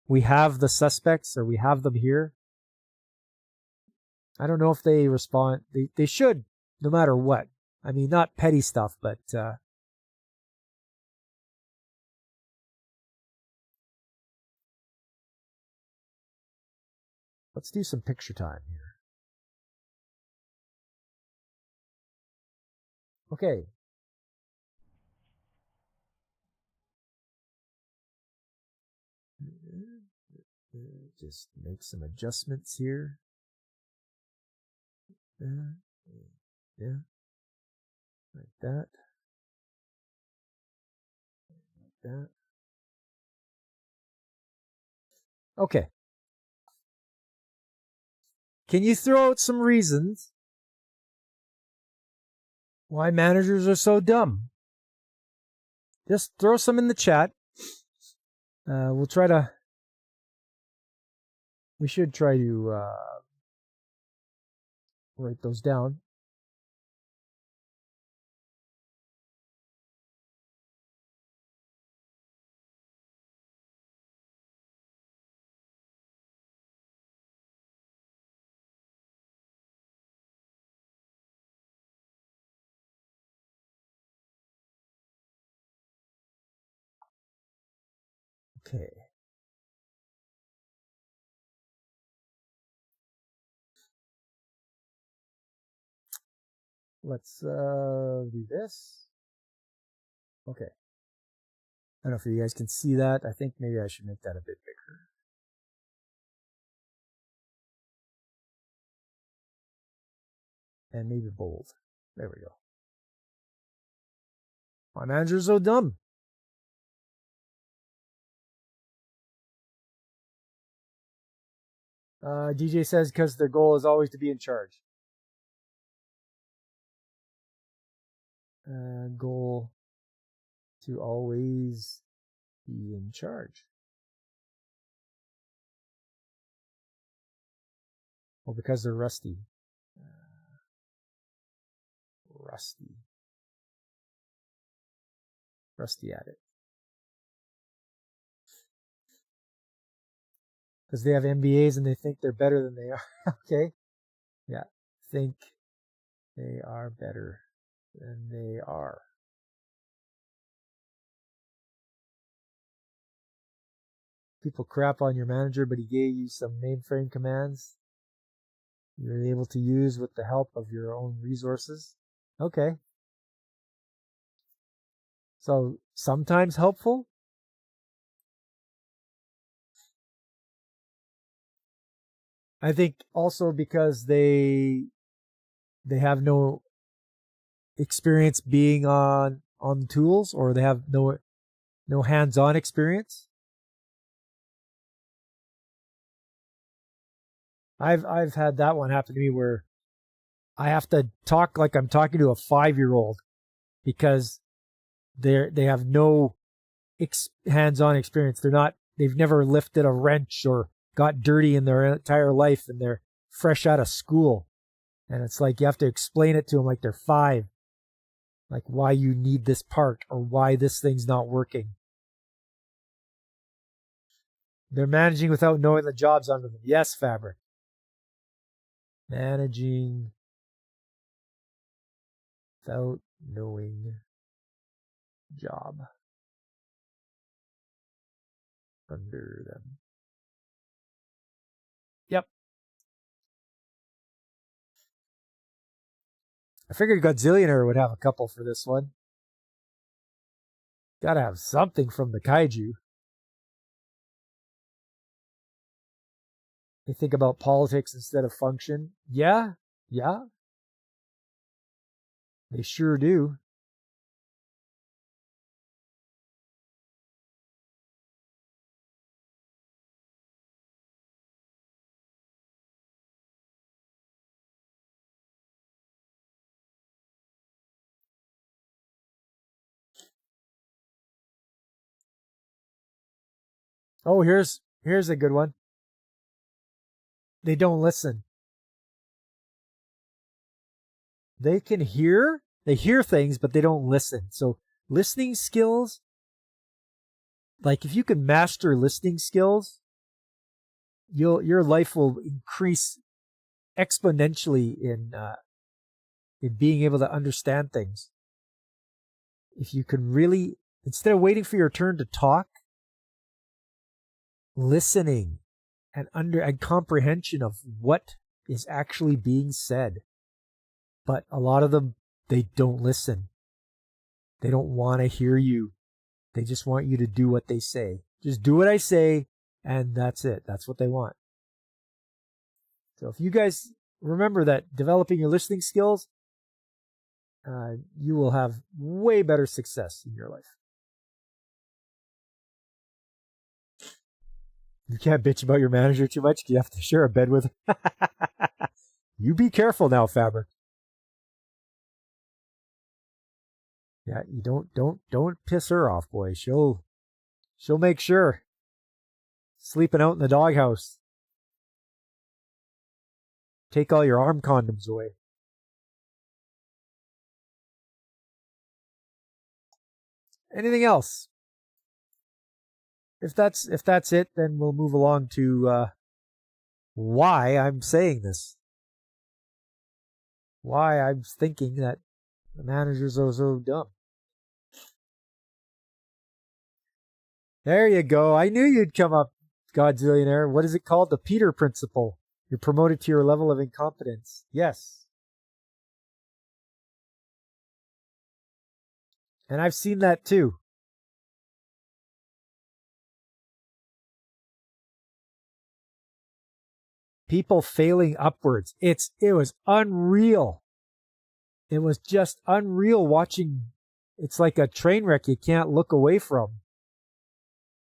we have the suspects or we have them here. I don't know if they respond. They should, no matter what. I mean, not petty stuff, but let's do some picture time here. Okay. Just make some adjustments here. Yeah. Like that. Like that. Okay. Can you throw out some reasons why managers are so dumb? Just throw some in the chat. We should try to write those down. Okay. Let's do this. Okay. I don't know if you guys can see that. I think maybe I should make that a bit bigger. And maybe bold. There we go. My manager's so dumb. DJ says because their goal is always to be in charge. Goal to always be in charge. Well, because they're rusty. Rusty at it. Because they have MBAs and they think they're better than they are. Okay. Yeah. Think they are better than they are. People crap on your manager, but he gave you some mainframe commands you're able to use with the help of your own resources. Okay. So sometimes helpful. I think also because they have no experience being on tools, or they have no hands-on experience. I've had that one happen to me where I have to talk like I'm talking to a 5-year-old because they have no hands-on experience. They've never lifted a wrench or got dirty in their entire life, and they're fresh out of school. And it's like you have to explain it to them like they're 5, like why you need this part or why this thing's not working. They're managing without knowing the jobs under them. Yes, Fabric. Managing without knowing job under them. Yep. I figured Godzillionaire would have a couple for this one. Gotta have something from the kaiju. They think about politics instead of function. Yeah. They sure do. Oh, here's a good one. They don't listen. They hear things, but they don't listen. So listening skills, like if you can master listening skills, your life will increase exponentially in being able to understand things. If you can really, instead of waiting for your turn to talk, listening and comprehension of what is actually being said. But a lot of them, they don't listen. They don't want to hear you. They just want you to do what they say. Just do what I say, and that's it. That's what they want. So if you guys remember that developing your listening skills, you will have way better success in your life. You can't bitch about your manager too much. You have to share a bed with her. You be careful now, Fabric. Yeah, you don't piss her off, boy. She'll make sure. Sleeping out in the doghouse. Take all your arm condoms away. Anything else? If that's it, then we'll move along to why I'm saying this. Why I'm thinking that the managers are so dumb. There you go. I knew you'd come up, Godzillionaire. What is it called? The Peter Principle. You're promoted to your level of incompetence. Yes. And I've seen that too. People failing upwards. It was unreal. It was just unreal watching. It's like a train wreck you can't look away from.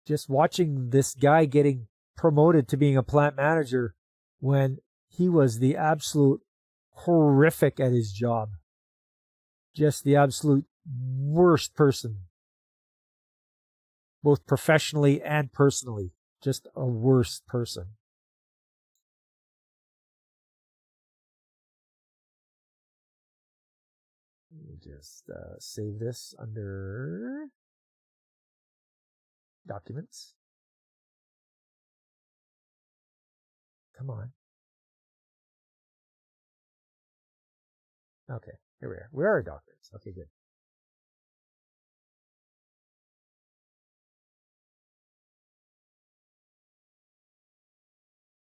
Just watching this guy getting promoted to being a plant manager when he was the absolute horrific at his job. Just the absolute worst person. Both professionally and personally. Just a worse person. Let me just save this under documents. Come on. Okay, here we are. Where are documents? Okay, good.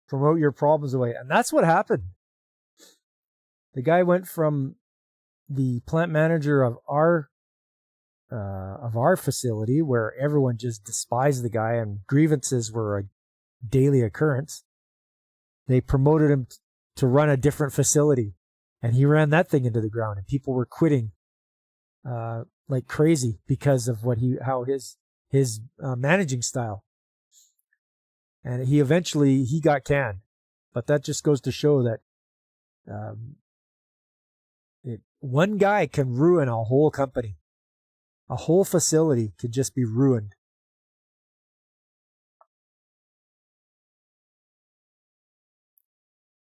Promote your problems away. And that's what happened. The guy went from the plant manager of our facility, where everyone just despised the guy and grievances were a daily occurrence. They promoted him to run a different facility, and he ran that thing into the ground, and people were quitting like crazy because of how his managing style. And he eventually got canned, but that just goes to show that one guy can ruin a whole company. A whole facility could just be ruined.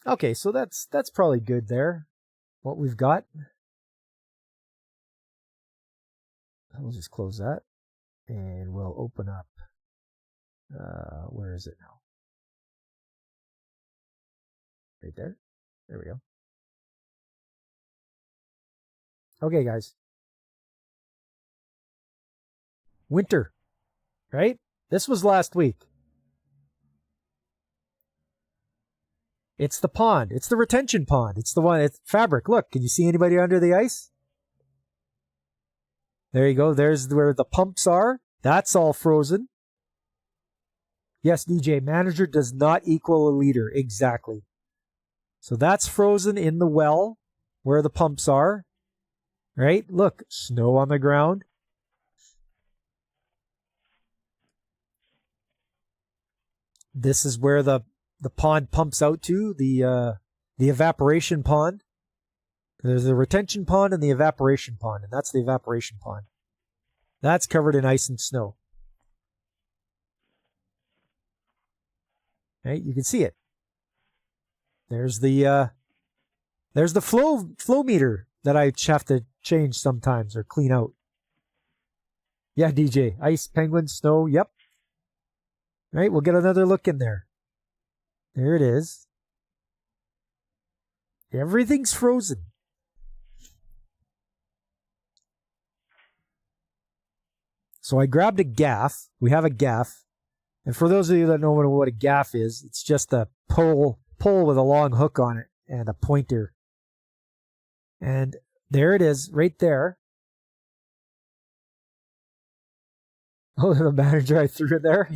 Okay, so that's probably good there. What we've got. We'll just close that, and we'll open up. Where is it now? Right there. There we go. Okay, guys. Winter, right? This was last week. It's the pond. It's the retention pond. It's the one. It's Fabric. Look, can you see anybody under the ice? There you go. There's where the pumps are. That's all frozen. Yes, DJ, manager does not equal a leader. Exactly. So that's frozen in the well where the pumps are. Right? Look, snow on the ground. This is where the pond pumps out to, the evaporation pond. There's the retention pond and the evaporation pond, and that's the evaporation pond. That's covered in ice and snow. Right? You can see it. There's the flow meter that I have to change sometimes or clean out. Yeah, DJ. Ice, penguin, snow. Yep. Right, we'll get another look in there. There it is. Everything's frozen. So I grabbed a gaff. We have a gaff. And for those of you that know what a gaff is, it's just a pole with a long hook on it and a pointer. And there it is, right there. Oh, the manager I threw in there.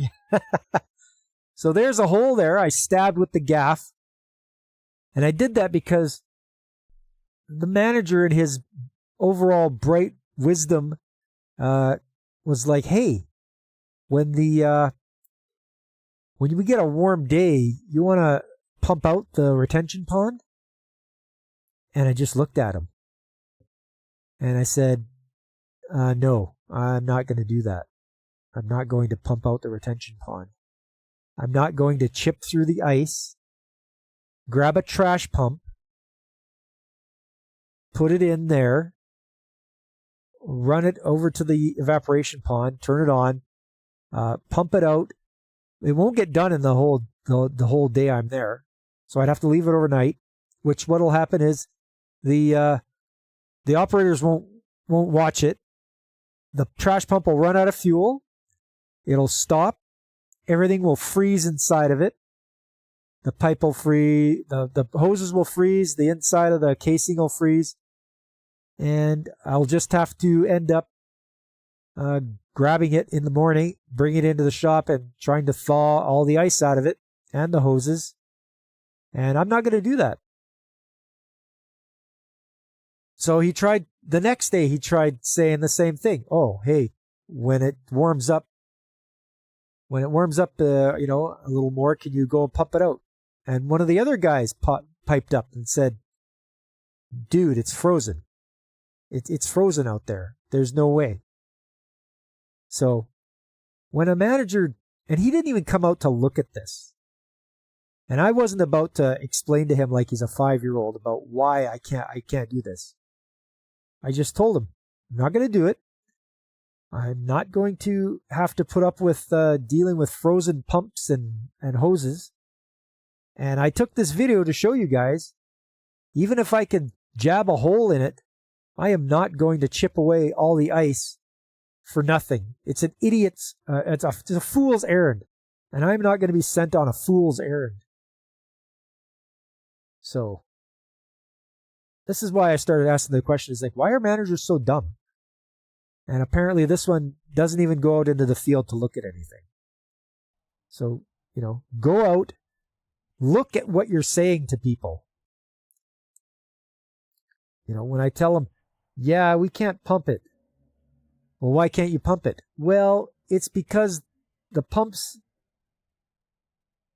So there's a hole there. I stabbed with the gaff. And I did that because the manager, in his overall bright wisdom, was like, hey, when we get a warm day, you want to pump out the retention pond? And I just looked at him. And I said, no, I'm not going to do that. I'm not going to pump out the retention pond. I'm not going to chip through the ice, grab a trash pump, put it in there, run it over to the evaporation pond, turn it on, pump it out. It won't get done in the whole day I'm there. So I'd have to leave it overnight, which what'll happen is the operators won't watch it. The trash pump will run out of fuel. It'll stop. Everything will freeze inside of it. The pipe will freeze. The hoses will freeze. The inside of the casing will freeze. And I'll just have to end up grabbing it in the morning, bring it into the shop, and trying to thaw all the ice out of it and the hoses. And I'm not going to do that. So the next day he tried saying the same thing. Oh, hey, when it warms up, a little more, can you go and pump it out? And one of the other guys piped up and said, dude, it's frozen. It's frozen out there. There's no way. So when a manager, and he didn't even come out to look at this. And I wasn't about to explain to him like he's a 5-year-old about why I can't do this. I just told him, I'm not going to do it. I'm not going to have to put up with dealing with frozen pumps and hoses. And I took this video to show you guys, even if I can jab a hole in it, I am not going to chip away all the ice for nothing. It's an idiot's, it's a fool's errand. And I'm not going to be sent on a fool's errand. So this is why I started asking the question, is like, why are managers so dumb? And apparently this one doesn't even go out into the field to look at anything. So, go out, look at what you're saying to people. When I tell them, yeah, we can't pump it. Well, why can't you pump it? Well, it's because the pumps,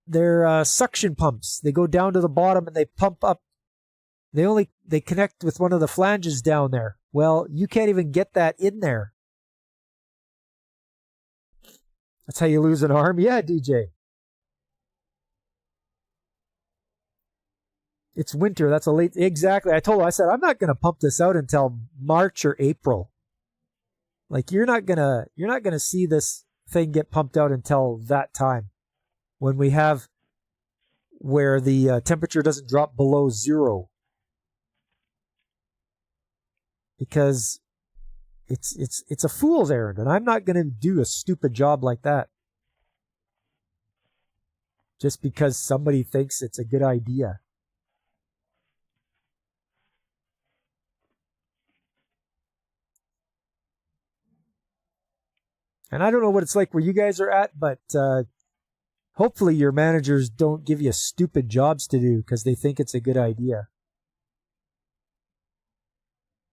they're suction pumps. They go down to the bottom and they pump up. They connect with one of the flanges down there. Well, you can't even get that in there. That's how you lose an arm? Yeah, DJ. It's winter. That's exactly. I told her, I said, I'm not going to pump this out until March or April. Like, you're not going to see this thing get pumped out until that time, when we have where the temperature doesn't drop below 0. Because it's a fool's errand, and I'm not going to do a stupid job like that just because somebody thinks it's a good idea. And I don't know what it's like where you guys are at, but hopefully your managers don't give you stupid jobs to do because they think it's a good idea.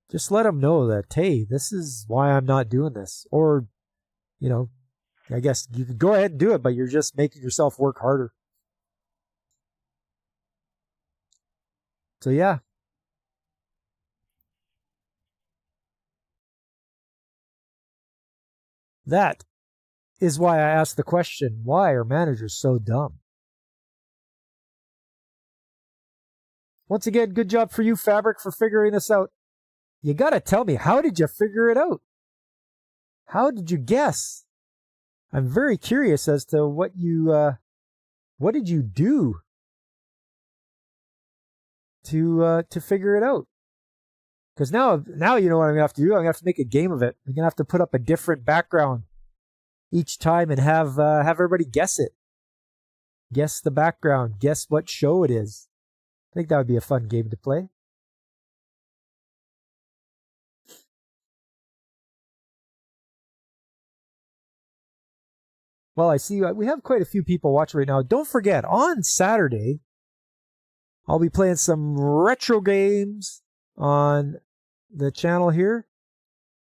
Just let them know that, hey, this is why I'm not doing this. Or, I guess you could go ahead and do it, but you're just making yourself work harder. So, yeah. That is why I asked the question, why are managers so dumb? Once again, good job for you, Fabric, for figuring this out. You got to tell me, how did you figure it out? How did you guess? I'm very curious as to what did you do to figure it out? Because now you know what I'm gonna have to do. I'm gonna have to make a game of it. I'm gonna have to put up a different background each time and have everybody guess it. Guess the background. Guess what show it is. I think that would be a fun game to play. Well, I see we have quite a few people watching right now. Don't forget, on Saturday, I'll be playing some retro games on the channel here.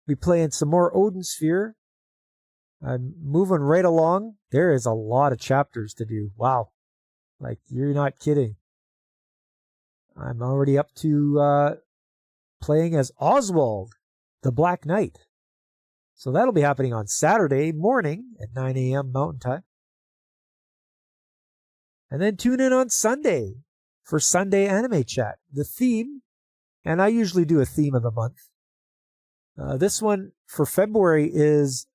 Be playing some more Odin Sphere. I'm moving right along. There is a lot of chapters to do. Wow. Like, you're not kidding. I'm already up to playing as Oswald, the Black Knight. So that'll be happening on Saturday morning at 9 a.m. Mountain Time. And then tune in on Sunday for Sunday Anime Chat. The theme, and I usually do a theme of the month. This one for February is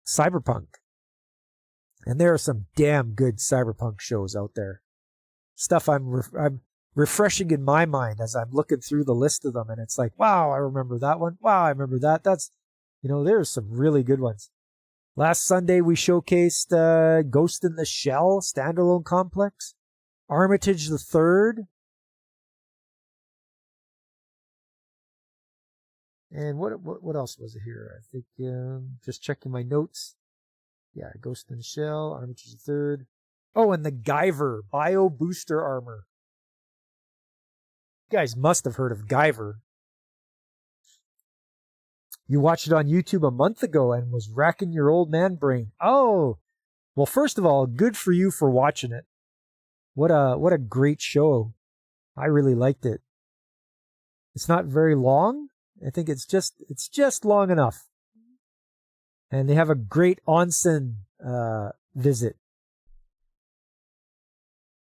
Cyberpunk. And there are some damn good Cyberpunk shows out there. Stuff I'm refreshing in my mind as I'm looking through the list of them. And it's like, wow, I remember that one. Wow, I remember that. There's some really good ones. Last Sunday, we showcased Ghost in the Shell, standalone complex. Armitage the Third. And what else was it here? I think, just checking my notes. Yeah, Ghost in the Shell, Armitage the Third. Oh, and the Guyver, Bio Booster Armor. You guys must have heard of Guyver. You watched it on YouTube a month ago and was racking your old man brain. Oh, well, first of all, good for you for watching it. What a great show. I really liked it. It's not very long. I think it's just long enough. And they have a great onsen visit.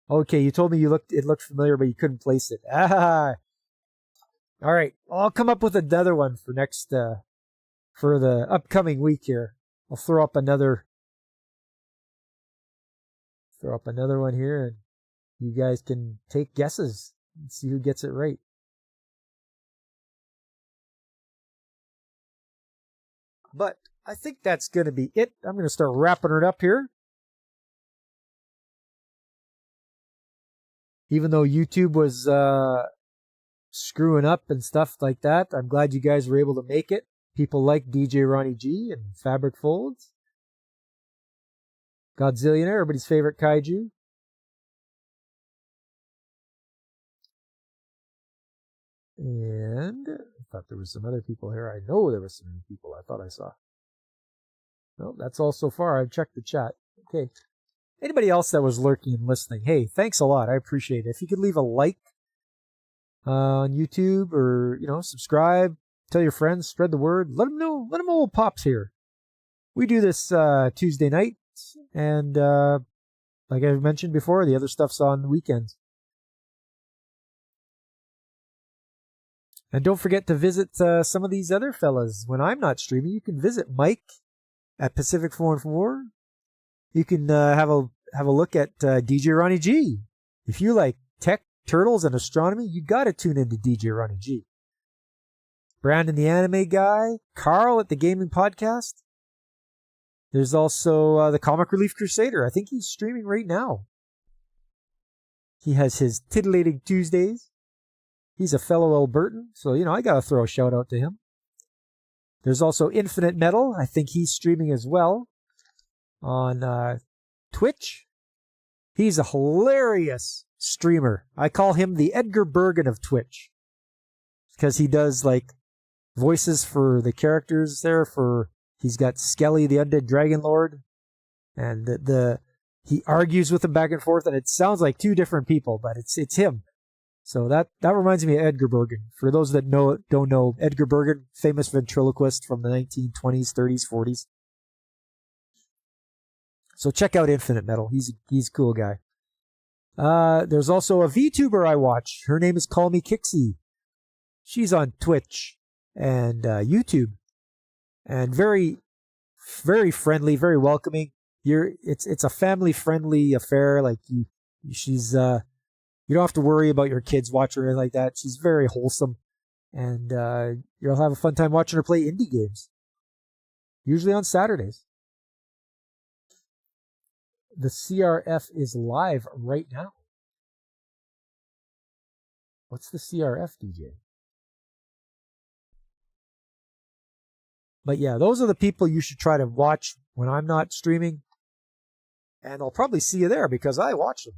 Okay, you told me it looked familiar, but you couldn't place it. Ah. All right, I'll come up with another one for next for the upcoming week here. I'll throw up another one here, and you guys can take guesses and see who gets it right. But I think that's going to be it. I'm going to start wrapping it up here. Even though YouTube was screwing up and stuff like that, I'm glad you guys were able to make it. People like DJ Ronnie G and Fabric Folds. Godzillionaire, everybody's favorite kaiju. And I thought there was some other people here. I know there were some other people I thought I saw. No, that's all so far. I've checked the chat. Okay. Anybody else that was lurking and listening, hey, thanks a lot. I appreciate it. If you could leave a like on YouTube or, subscribe, tell your friends, spread the word, let them know old Pop's here. We do this Tuesday night, and like I mentioned before, the other stuff's on the weekends. And don't forget to visit some of these other fellas. When I'm not streaming, you can visit Mike at Pacific 414. You can have a look at DJ Ronnie G. If you like tech, turtles, and astronomy, you got to tune into DJ Ronnie G. Brandon the Anime Guy, Carl at the Gaming Podcast. There's also the Comic Relief Crusader. I think he's streaming right now. He has his Titillating Tuesdays. He's a fellow Albertan, so, I got to throw a shout out to him. There's also Infinite Metal. I think he's streaming as well on Twitch. He's a hilarious streamer. I call him the Edgar Bergen of Twitch because he does voices for the characters there. He's got Skelly, the Undead Dragon Lord, and he argues with them back and forth, and it sounds like two different people, but it's him. So that reminds me of Edgar Bergen. For those that don't know, Edgar Bergen, famous ventriloquist from the 1920s, 30s, 40s. So check out Infinite Metal. He's a cool guy. There's also a VTuber I watch. Her name is Call Me Kixie. She's on Twitch and YouTube, and very, very friendly, very welcoming. It's a family friendly affair. Like she's you don't have to worry about your kids watching her like that. She's very wholesome, and you'll have a fun time watching her play indie games. Usually on Saturdays. The CRF is live right now. What's the CRF, DJ? But yeah, those are the people you should try to watch when I'm not streaming. And I'll probably see you there because I watch them.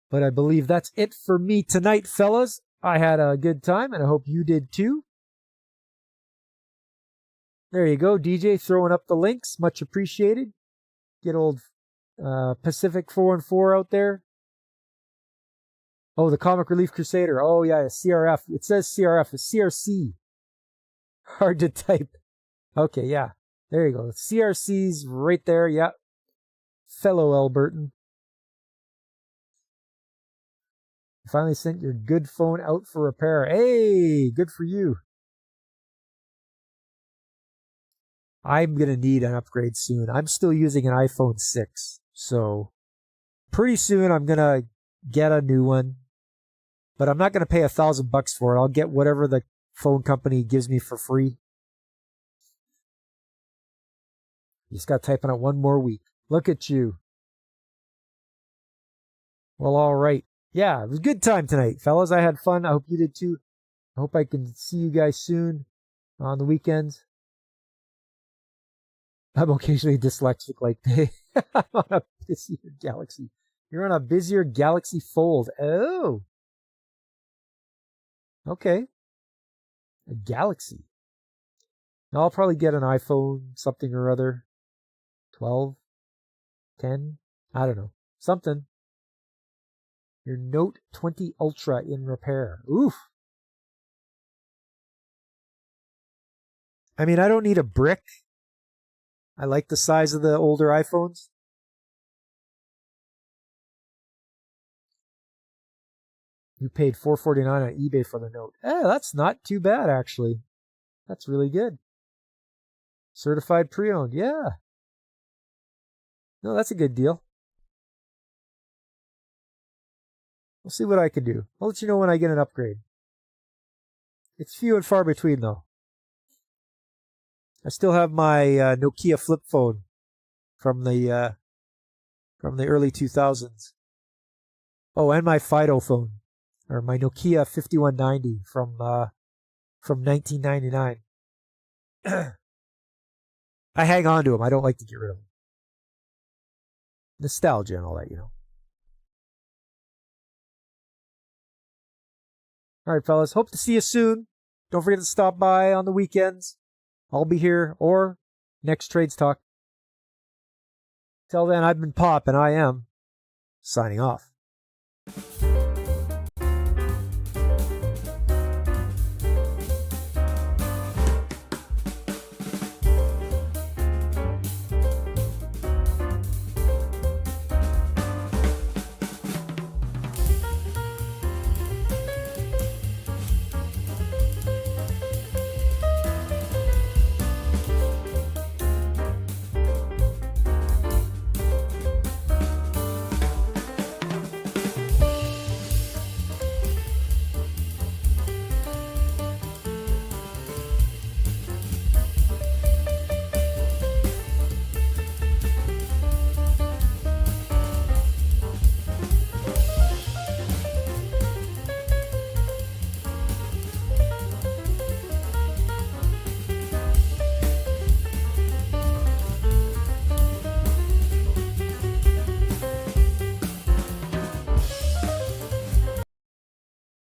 But I believe that's it for me tonight, fellas. I had a good time, and I hope you did too. There you go, DJ, throwing up the links. Much appreciated. Get old Pacific 414 out there. Oh, the Comic Relief Crusader. Oh, yeah, CRF. It says CRF. It's CRC. Hard to type. Okay, yeah. There you go. CRC's right there. Yeah. Fellow Albertan. You finally sent your good phone out for repair. Hey, good for you. I'm going to need an upgrade soon. I'm still using an iPhone 6. So pretty soon I'm going to get a new one. But I'm not going to pay $1,000 for it. I'll get whatever the phone company gives me for free. You just got to type on it one more week. Look at you. Well, all right. Yeah, it was a good time tonight, fellas. I had fun. I hope you did too. I hope I can see you guys soon on the weekends. I'm occasionally dyslexic like they. I'm on a busier Galaxy. You're on a busier Galaxy Fold. Oh. Okay. A Galaxy. Now I'll probably get an iPhone something or other. 12? 10? I don't know. Something. Your Note 20 Ultra in repair. Oof. I mean, I don't need a brick. I like the size of the older iPhones. You paid $449 on eBay for the Note. That's not too bad, actually. That's really good. Certified pre-owned, yeah. No, that's a good deal. We'll see what I can do. I'll let you know when I get an upgrade. It's few and far between, though. I still have my Nokia flip phone from the early 2000s. Oh, and my Fido phone, or my Nokia 5190 from 1999. I hang on to them. I don't like to get rid of them. Nostalgia and all that, you know. All right, fellas. Hope to see you soon. Don't forget to stop by on the weekends. I'll be here, or next Trades Talk. Till then, I've been Pop, and I am signing off.